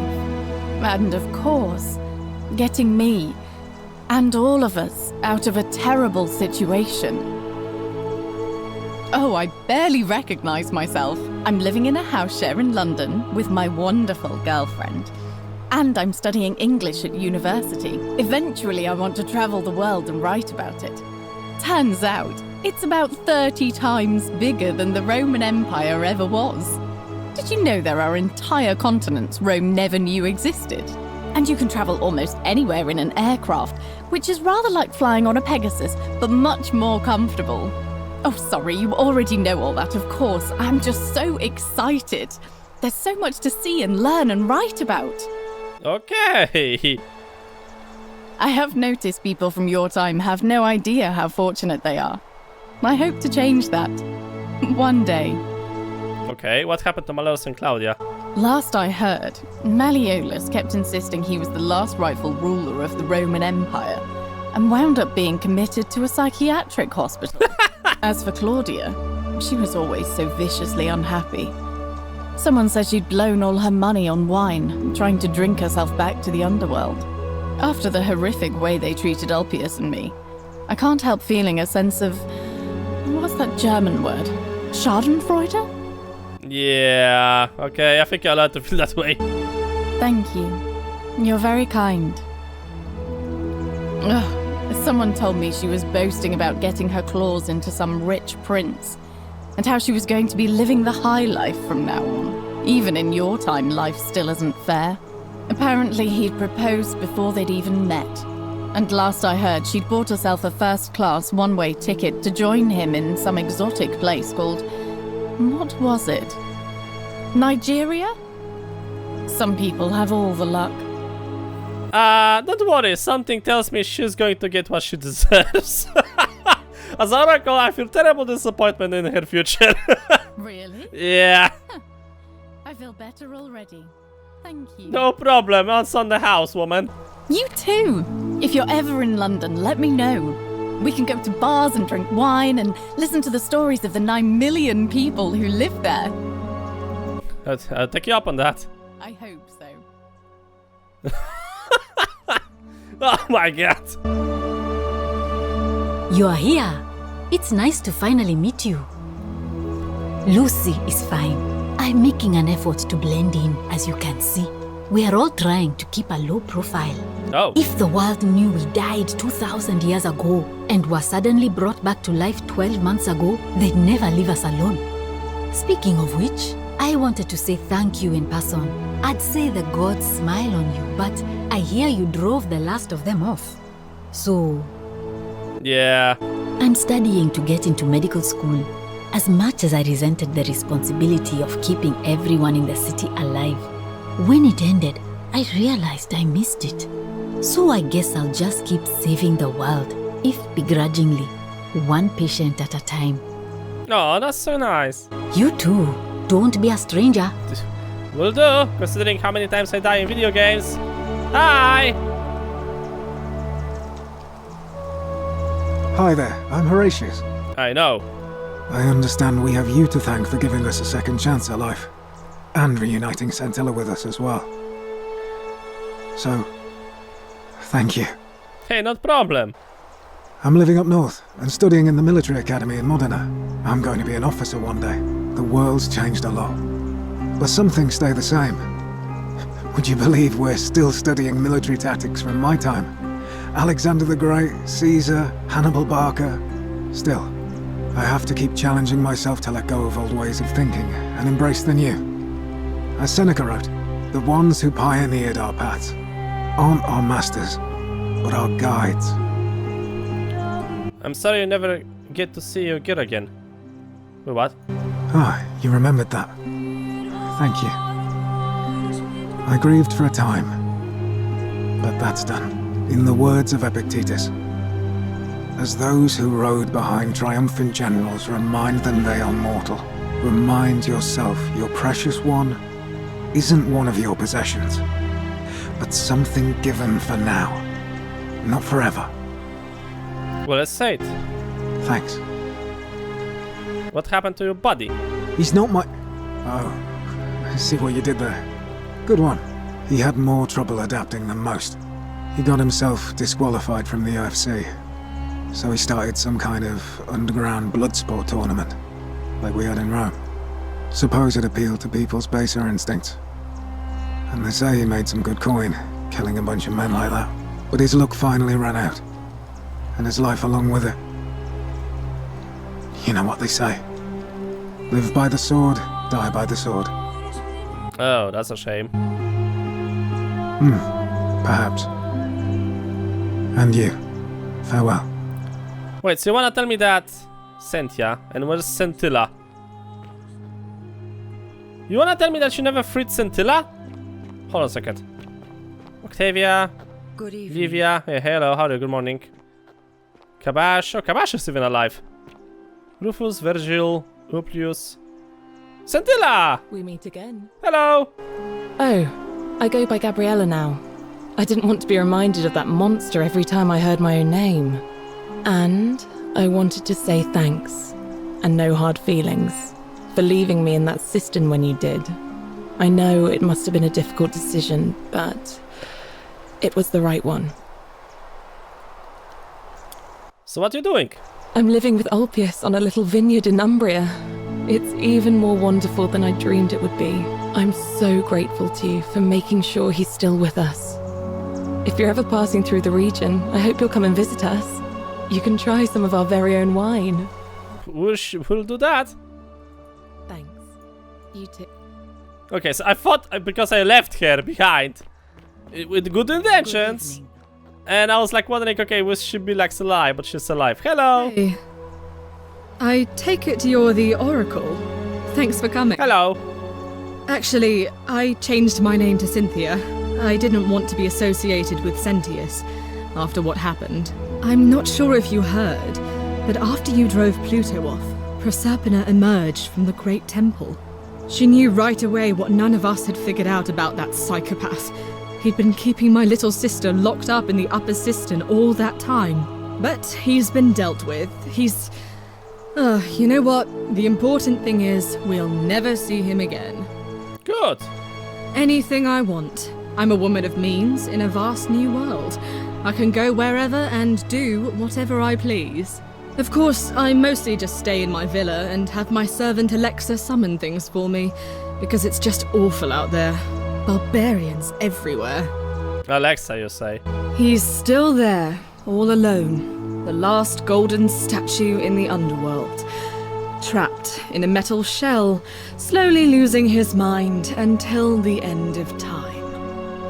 And of course, getting me and all of us out of a terrible situation. Oh, I barely recognize myself. I'm living in a house share in London with my wonderful girlfriend. And I'm studying English at university. Eventually, I want to travel the world and write about it. Turns out, it's about 30 times bigger than the Roman Empire ever was. Did you know there are entire continents Rome never knew existed? And you can travel almost anywhere in an aircraft, which is rather like flying on a Pegasus, but much more comfortable. Oh, sorry, you already know all that, of course. I'm just so excited. There's so much to see and learn and write about. Okay. I have noticed people from your time have no idea how fortunate they are. I hope to change that. One day. Okay, what happened to Malleus and Claudia? Last I heard, Malleolus kept insisting he was the last rightful ruler of the Roman Empire, and wound up being committed to a psychiatric hospital. As for Claudia, she was always so viciously unhappy. Someone said she'd blown all her money on wine, trying to drink herself back to the underworld. After the horrific way they treated Ulpius and me, I can't help feeling a sense of... what's that German word? Schadenfreude? Yeah, okay, I think you're allowed to feel that way. Thank you. You're very kind. Ugh, someone told me she was boasting about getting her claws into some rich prince, and how she was going to be living the high life from now on. Even in your time, life still isn't fair. Apparently, he'd proposed before they'd even met. And last I heard, she'd bought herself a first-class one-way ticket to join him in some exotic place called... what was it? Nigeria? Some people have all the luck. Don't worry, something tells me she's going to get what she deserves. As Oracle, I feel terrible disappointment in her future. Really? Yeah. I feel better already. Thank you. No problem, it's on the house, woman. You too! If you're ever in London, let me know. We can go to bars and drink wine and listen to the stories of the 9 million people who live there. I'll take you up on that. I hope so. Oh my god. You are here. It's nice to finally meet you. Lucy is fine. I'm making an effort to blend in, as you can see. We are all trying to keep a low profile. Oh. If the world knew we died 2,000 years ago and were suddenly brought back to life 12 months ago, they'd never leave us alone. Speaking of which, I wanted to say thank you in person. I'd say the gods smile on you, but I hear you drove the last of them off. So... Yeah. I'm studying to get into medical school. As much as I resented the responsibility of keeping everyone in the city alive, when it ended, I realized I missed it. So I guess I'll just keep saving the world, if begrudgingly, one patient at a time. Oh, that's so nice. You too. Don't be a stranger. Will do, considering how many times I die in video games. Hi! Hi there, I'm Horatius. I know. I understand we have you to thank for giving us a second chance at life. And reuniting Scintilla with us as well. So, thank you. Hey, not problem. I'm living up north and studying in the military academy in Modena. I'm going to be an officer one day. The world's changed a lot. But some things stay the same. Would you believe we're still studying military tactics from my time? Alexander the Great, Caesar, Hannibal Barca. Still, I have to keep challenging myself to let go of old ways of thinking and embrace the new. As Seneca wrote, the ones who pioneered our paths aren't our masters, but our guides. I'm sorry you never get to see your kid again. Wait, what? Ah, you remembered that. Thank you. I grieved for a time, but that's done. In the words of Epictetus, as those who rode behind triumphant generals remind them they are mortal, remind yourself your precious one isn't one of your possessions, but something given for now, not forever. Well, let's say it. Thanks. What happened to your body? He's not my... Oh, I see what you did there. Good one. He had more trouble adapting than most. He got himself disqualified from the UFC, so he started some kind of underground blood sport tournament, like we had in Rome. Suppose it appealed to people's baser instincts. And they say he made some good coin, killing a bunch of men like that. But his luck finally ran out, and his life along with it. You know what they say. Live by the sword, die by the sword. Oh, that's a shame. Perhaps. And you. Farewell. Wait, so you wanna tell me that Cynthia, and where's Scintilla? You wanna tell me that you never freed Scintilla? Hold on a second. Octavia. Good evening. Vivia. Hey, hello, how are you? Good morning. Kabash. Oh, Kabash is even alive. Rufus, Virgil, Uplius. Scintilla! We meet again. Hello! Oh, I go by Gabriella now. I didn't want to be reminded of that monster every time I heard my own name. And I wanted to say thanks, and no hard feelings, for leaving me in that cistern when you did. I know it must have been a difficult decision, but it was the right one. So what are you doing? I'm living with Ulpius on a little vineyard in Umbria. It's even more wonderful than I dreamed it would be. I'm so grateful to you for making sure he's still with us. If you're ever passing through the region, I hope you'll come and visit us. You can try some of our very own wine. We'll do that. Thanks. You too. Okay, so I thought, because I left her behind with good intentions, and I was like wondering, okay, will she be like alive? But she's alive. Hello. Hey. I take it you're the Oracle. Thanks for coming. Hello. Actually, I changed my name to Cynthia. I didn't want to be associated with Sentius after what happened. I'm not sure if you heard, but after you drove Pluto off, Proserpina emerged from the Great Temple. She knew right away what none of us had figured out about that psychopath. He'd been keeping my little sister locked up in the upper cistern all that time. But he's been dealt with. He's... you know what? The important thing is, we'll never see him again. Good. Anything I want. I'm a woman of means in a vast new world. I can go wherever and do whatever I please. Of course, I mostly just stay in my villa and have my servant Alexa summon things for me, because it's just awful out there. Barbarians everywhere. Alexa, you say? He's still there, all alone. The last golden statue in the underworld. Trapped in a metal shell, slowly losing his mind until the end of time.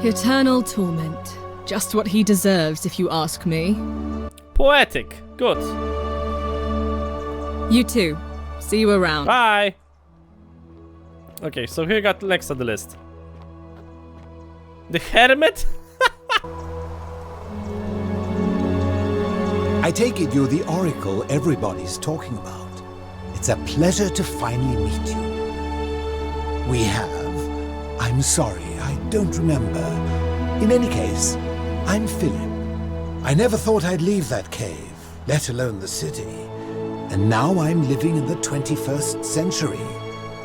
Eternal torment. Just what he deserves, if you ask me. Poetic. Good. You too. See you around. Bye. Okay, so here got next on the list. The Hermit? I take it you're the oracle everybody's talking about. It's a pleasure to finally meet you. We have. I'm sorry, I don't remember. In any case, I'm Philip. I never thought I'd leave that cave, let alone the city. And now I'm living in the 21st century.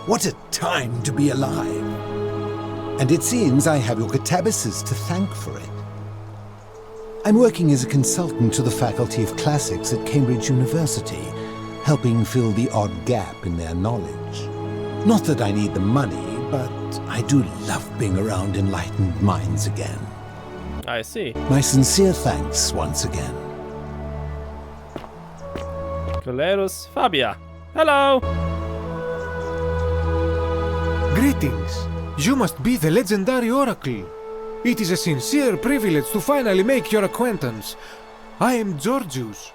What a time to be alive. And it seems I have your catabasis to thank for it. I'm working as a consultant to the Faculty of Classics at Cambridge University, helping fill the odd gap in their knowledge. Not that I need the money, but I do love being around enlightened minds again. I see. My sincere thanks once again. Colerus Fabia. Hello! Greetings. You must be the legendary oracle. It is a sincere privilege to finally make your acquaintance. I am Georgius.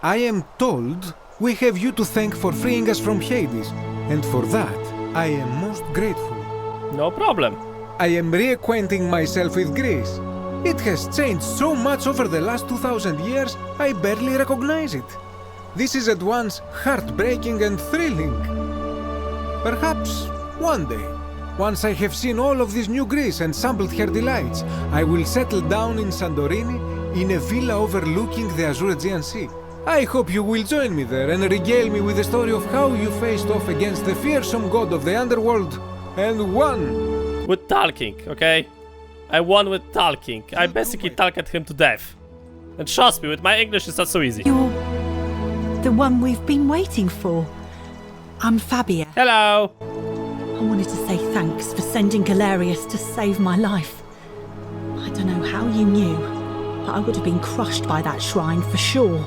I am told we have you to thank for freeing us from Hades, and for that I am most grateful. No problem. I am reacquainting myself with Greece. It has changed so much over the last 2,000 years, I barely recognize it. This is at once heartbreaking and thrilling. Perhaps one day, once I have seen all of this new Greece and sampled her delights, I will settle down in Santorini in a villa overlooking the Azure Aegean Sea. I hope you will join me there and regale me with the story of how you faced off against the fearsome god of the underworld and won. With talking, okay? I won with talking. I basically talked him to death. And trust me, with my English it's not so easy. You're the one we've been waiting for. I'm Fabia. Hello! I wanted to say thanks for sending Galerius to save my life. I don't know how you knew, but I would have been crushed by that shrine for sure.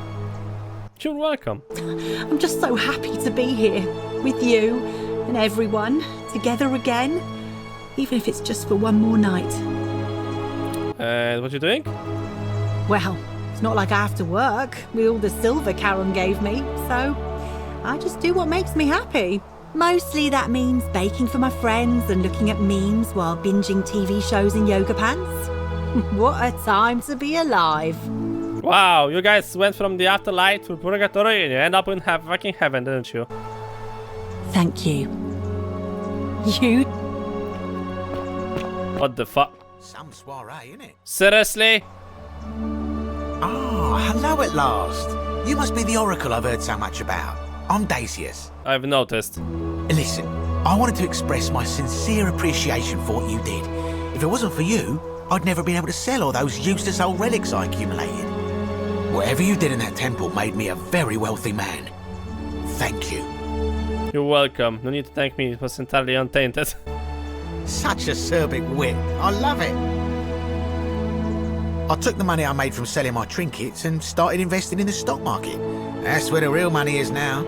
You're welcome. I'm just so happy to be here, with you and everyone, together again, even if it's just for one more night. And what you doing? Well, it's not like I have to work with all the silver Charon gave me, so I just do what makes me happy. Mostly that means baking for my friends and looking at memes while binging TV shows in yoga pants. What a time to be alive. Wow, you guys went from the afterlife to purgatory and you end up in fucking heaven, didn't you? Thank you. You... What the fuck? Some soiree, innit? Seriously? Ah, hello at last. You must be the oracle I've heard so much about. I'm Dacius. I've noticed. Listen, I wanted to express my sincere appreciation for what you did. If it wasn't for you, I'd never been able to sell all those useless old relics I accumulated. Whatever you did in that temple made me a very wealthy man. Thank you. You're welcome. No need to thank me, it was entirely untainted. Such acerbic wit. I love it. I took the money I made from selling my trinkets and started investing in the stock market. That's where the real money is now.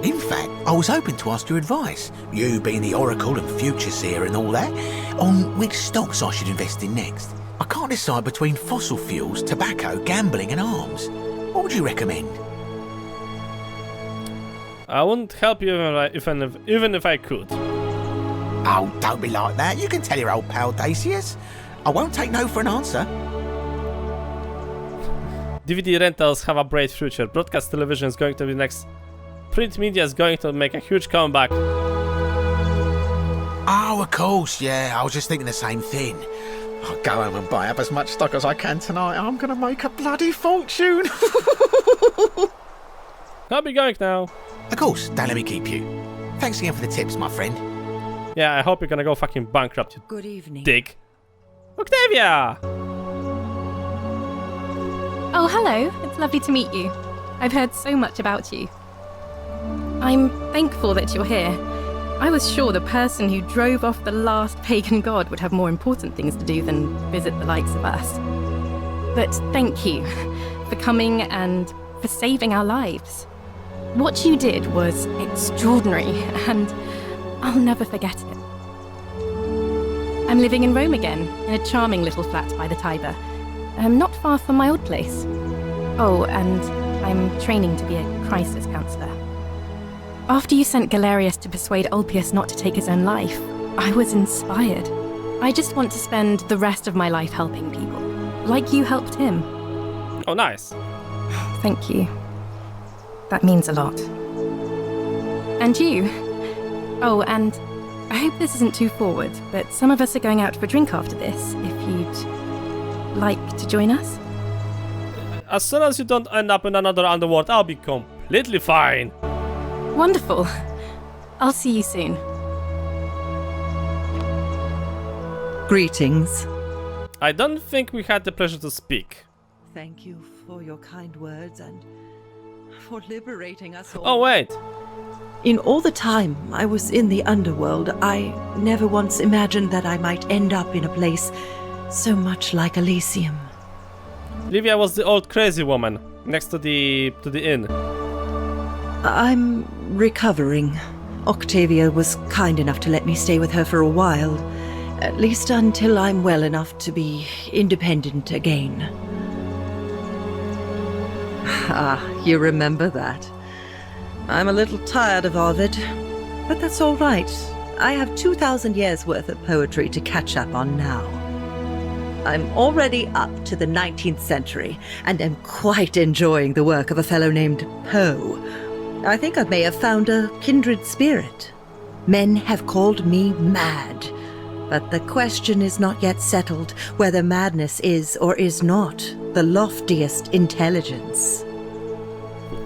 In fact, I was hoping to ask your advice, you being the oracle and future seer and all that, on which stocks I should invest in next. I can't decide between fossil fuels, tobacco, gambling and arms. What would you recommend? I wouldn't help you even if I could. Oh, don't be like that. You can tell your old pal Dacius. I won't take no for an answer. DVD rentals have a bright future. Broadcast television is going to be next. Print media is going to make a huge comeback. Oh, of course, yeah. I was just thinking the same thing. I'll go home and buy up as much stock as I can tonight. I'm going to make a bloody fortune. I'll be going now. Of course, don't let me keep you. Thanks again for the tips, my friend. Yeah, I hope you're gonna go fucking bankrupt, you Good evening. dick. Octavia! Oh, hello. It's lovely to meet you. I've heard so much about you. I'm thankful that you're here. I was sure the person who drove off the last pagan god would have more important things to do than visit the likes of us. But thank you for coming and for saving our lives. What you did was extraordinary, and I'll never forget it. I'm living in Rome again, in a charming little flat by the Tiber, not far from my old place. Oh, and I'm training to be a crisis counselor. After you sent Galerius to persuade Ulpius not to take his own life, I was inspired. I just want to spend the rest of my life helping people, like you helped him. Oh, nice. Thank you. That means a lot. And you? Oh, and I hope this isn't too forward, but some of us are going out for a drink after this, if you'd like to join us. As soon as you don't end up in another underworld, I'll be completely fine. Wonderful. I'll see you soon. Greetings. I don't think we had the pleasure to speak. Thank you for your kind words and for liberating us all. Oh, wait. In all the time I was in the underworld, I never once imagined that I might end up in a place so much like Elysium. Livia was the old crazy woman next to the inn. I'm recovering. Octavia was kind enough to let me stay with her for a while, at least until I'm well enough to be independent again. Ah, you remember that. I'm a little tired of Ovid, but that's all right. I have 2,000 years worth of poetry to catch up on now. I'm already up to the 19th century, and am quite enjoying the work of a fellow named Poe. I think I may have found a kindred spirit. Men have called me mad, but the question is not yet settled whether madness is or is not the loftiest intelligence.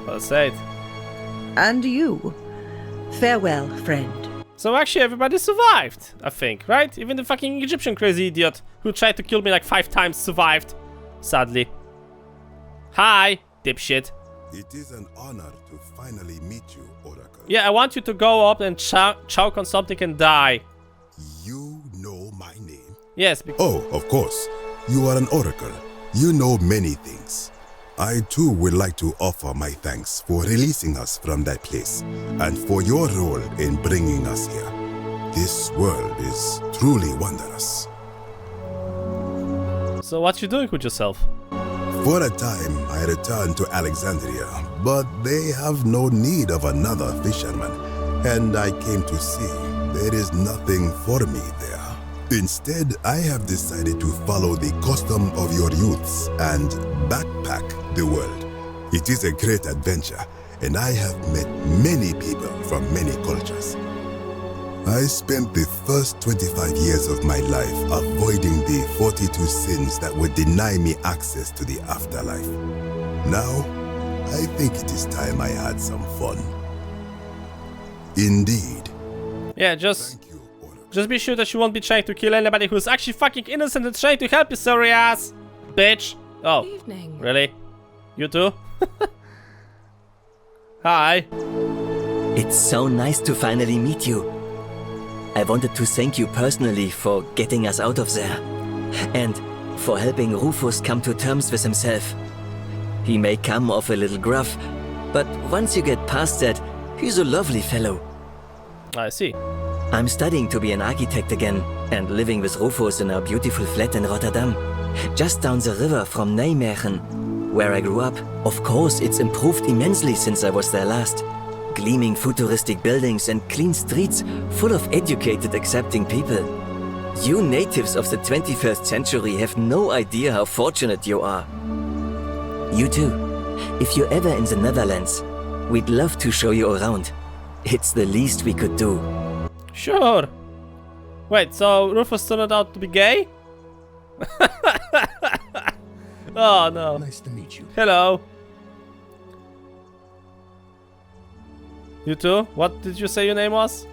Well said. And you. Farewell, friend. So actually everybody survived, I think, right? Even the fucking Egyptian crazy idiot who tried to kill me like 5 times survived. Sadly. Hi, dipshit. It is an honor to finally meet you, Oracle. Yeah, I want you to go up and choke on something and die. You know my name? Yes. Oh, of course. You are an Oracle. You know many things. I too would like to offer my thanks for releasing us from that place and for your role in bringing us here. This world is truly wondrous. So what you doing with yourself? For a time, I returned to Alexandria, but they have no need of another fisherman, and I came to see there is nothing for me there. Instead, I have decided to follow the custom of your youths and backpack the world. It is a great adventure, and I have met many people from many cultures. I spent the first 25 years of my life avoiding the 42 sins that would deny me access to the afterlife. Now, I think it is time I had some fun. Indeed. Yeah, just be sure that you won't be trying to kill anybody who's actually fucking innocent and trying to help you, sorry ass bitch. Oh, evening. Really? You too? Hi. It's so nice to finally meet you. I wanted to thank you personally for getting us out of there, and for helping Rufus come to terms with himself. He may come off a little gruff, but once you get past that, he's a lovely fellow. I see. I'm studying to be an architect again, and living with Rufus in a beautiful flat in Rotterdam, just down the river from Nijmegen, where I grew up. Of course, it's improved immensely since I was there last. Gleaming futuristic buildings and clean streets full of educated, accepting people. You natives of the 21st century have no idea how fortunate you are. You too. If you're ever in the Netherlands, we'd love to show you around. It's the least we could do. Sure. Wait, so Rufus turned out to be gay? Oh no. Nice to meet you. Hello. You too? What did you say your name was?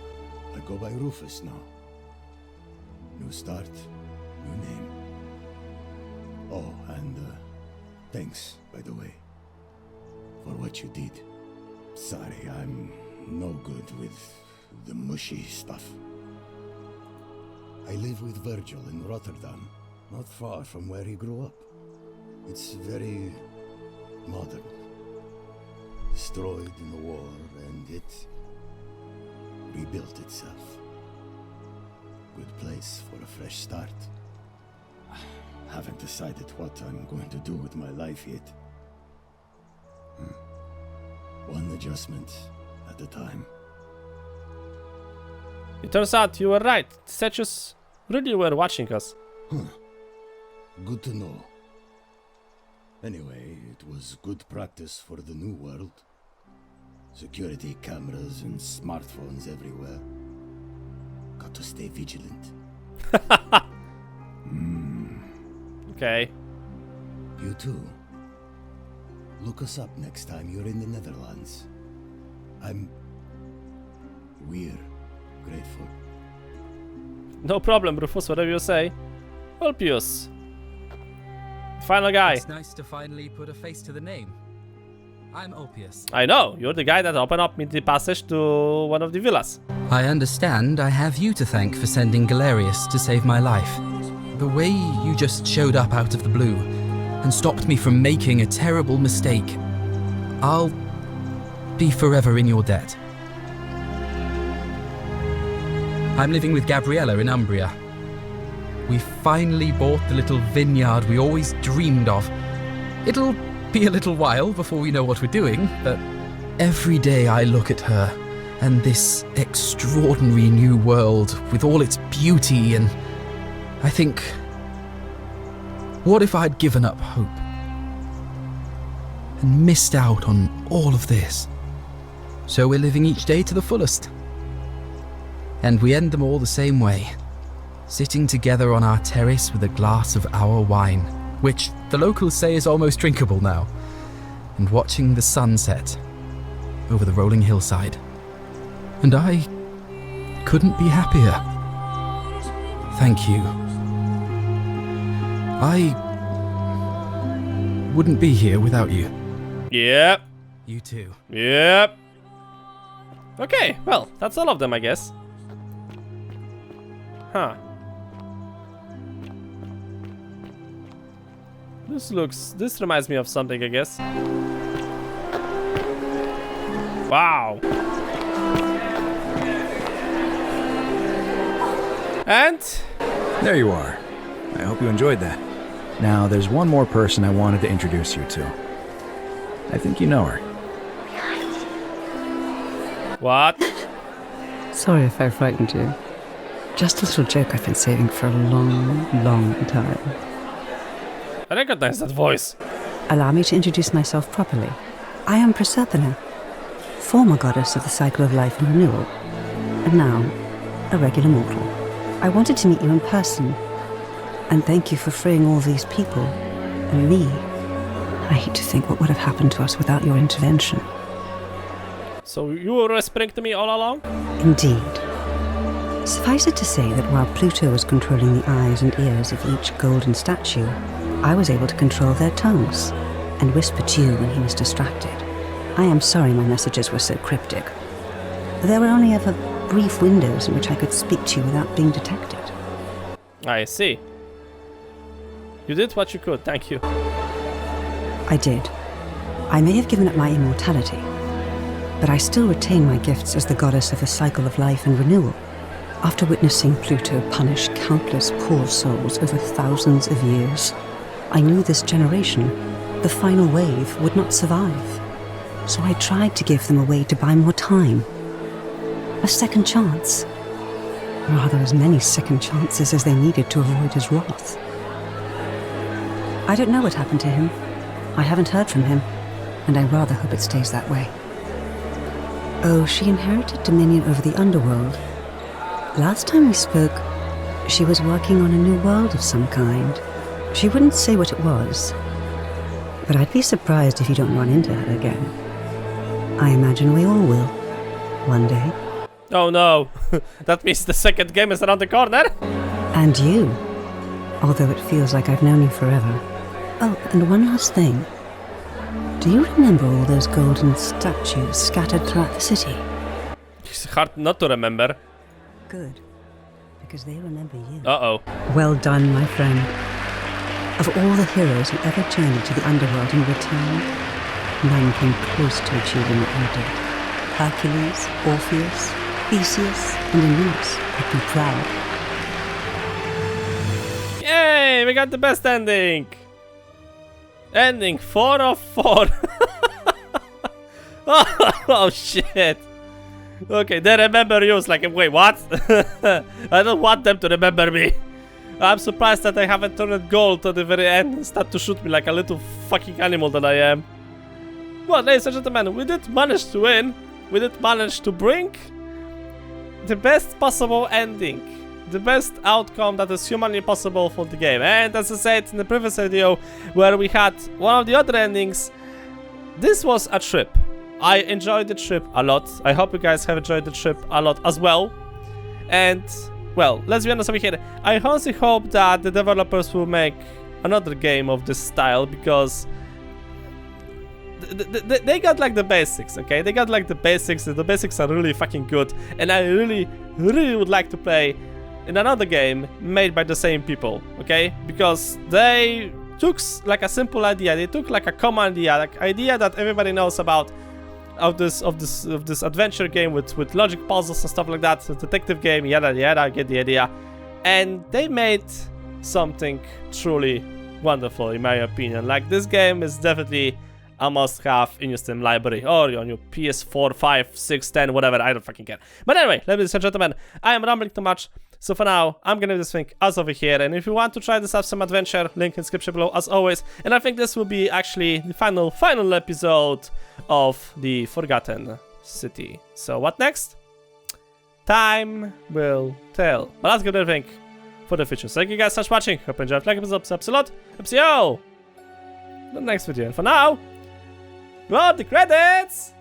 I go by Rufus now. New start, new name. Oh, and thanks, by the way. for what you did. Sorry, I'm no good with the mushy stuff. I live with Virgil in Rotterdam, not far from where he grew up. It's very modern. Destroyed in the war, and it rebuilt itself. Good place for a fresh start. Haven't decided what I'm going to do with my life yet. One adjustment at a time. It turns out you were right. The statues really were watching us. Good to know. Anyway, it was good practice for the new world. Security cameras and smartphones everywhere. Got to stay vigilant. Okay. You too. Look us up next time you're in the Netherlands. We're grateful. No problem, Rufus, whatever you say. Ulpius. Final guy. It's nice to finally put a face to the name. I'm Ulpius. I know, you're the guy that opened up me the passage to one of the villas. I understand I have you to thank for sending Galerius to save my life. The way you just showed up out of the blue and stopped me from making a terrible mistake. I'll be forever in your debt. I'm living with Gabriella in Umbria. We finally bought the little vineyard we always dreamed of. It'll be a little while before we know what we're doing, but every day I look at her and this extraordinary new world with all its beauty, and I think, what if I'd given up hope and missed out on all of this? So we're living each day to the fullest. And we end them all the same way, sitting together on our terrace with a glass of our wine, which the locals say is almost drinkable now, and watching the sunset over the rolling hillside. And I couldn't be happier. Thank you. I wouldn't be here without you. Yep. You too. Yep. Okay, well, that's all of them, I guess. Huh. This reminds me of something, I guess. Wow. And there you are. I hope you enjoyed that. Now, there's one more person I wanted to introduce you to. I think you know her. What? Sorry if I frightened you. Just a little joke I've been saving for a long, long time. I recognize that voice. Allow me to introduce myself properly. I am Proserpina, former goddess of the cycle of life and renewal, and now a regular mortal. I wanted to meet you in person, and thank you for freeing all these people, and me. I hate to think what would have happened to us without your intervention. So you were whispering to me all along? Indeed. Suffice it to say that while Pluto was controlling the eyes and ears of each golden statue, I was able to control their tongues and whisper to you when he was distracted. I am sorry my messages were so cryptic. There were only ever brief windows in which I could speak to you without being detected. I see. You did what you could, thank you. I did. I may have given up my immortality, but I still retain my gifts as the goddess of the cycle of life and renewal. After witnessing Pluto punish countless poor souls over thousands of years, I knew this generation, the final wave, would not survive. So I tried to give them a way to buy more time. A second chance. Rather, as many second chances as they needed to avoid his wrath. I don't know what happened to him. I haven't heard from him, and I rather hope it stays that way. Oh, she inherited dominion over the underworld. Last time we spoke, she was working on a new world of some kind. She wouldn't say what it was, but I'd be surprised if you don't run into her again. I imagine we all will, one day. Oh no, that means the second game is around the corner. And you, although it feels like I've known you forever. Oh, and one last thing. Do you remember all those golden statues scattered throughout the city? It's hard not to remember. Good, because they remember you. Uh-oh. Well done, my friend. Of all the heroes who ever journeyed to the underworld and returned, none came close to achieving what you did. Hercules, Orpheus, Theseus, and Aeneas would be proud. Yay! We got the best ending! Ending 4 of 4. Oh shit. Okay, they remember you. It's like, wait, what? I don't want them to remember me. I'm surprised that I haven't turned gold to the very end and start to shoot me like a little fucking animal that I am. Well, ladies and gentlemen, we did manage to win. We did manage to bring the best possible ending. The best outcome that is humanly possible for the game. And as I said in the previous video, where we had one of the other endings, this was a trip. I enjoyed the trip a lot. I hope you guys have enjoyed the trip a lot as well. And, well, let's be honest over here. I honestly hope that the developers will make another game of this style, because they got like the basics, okay? They got like the basics. The basics are really fucking good. And I really would like to play in another game made by the same people, okay? Because they took like a simple idea. They took like a common idea, like idea that everybody knows about, of this adventure game with logic puzzles and stuff like that, the detective game, yada yada, I get the idea, and they made something truly wonderful in my opinion. Like, this game is definitely a must-have in your Steam library or on your PS4, 5, 6, 10, whatever. I don't fucking care. But anyway, ladies and gentlemen, I am rambling too much. So for now, I'm gonna leave this thing as over here, and if you want to try this Have Some Adventure, link in description below as always. And I think this will be actually the final episode of the Forgotten City. So what next? Time will tell. But that's good, I think, for the future. So thank you guys so much for watching. Hope you enjoyed. Like this episode a lot. See you in the next video. And for now, roll the credits!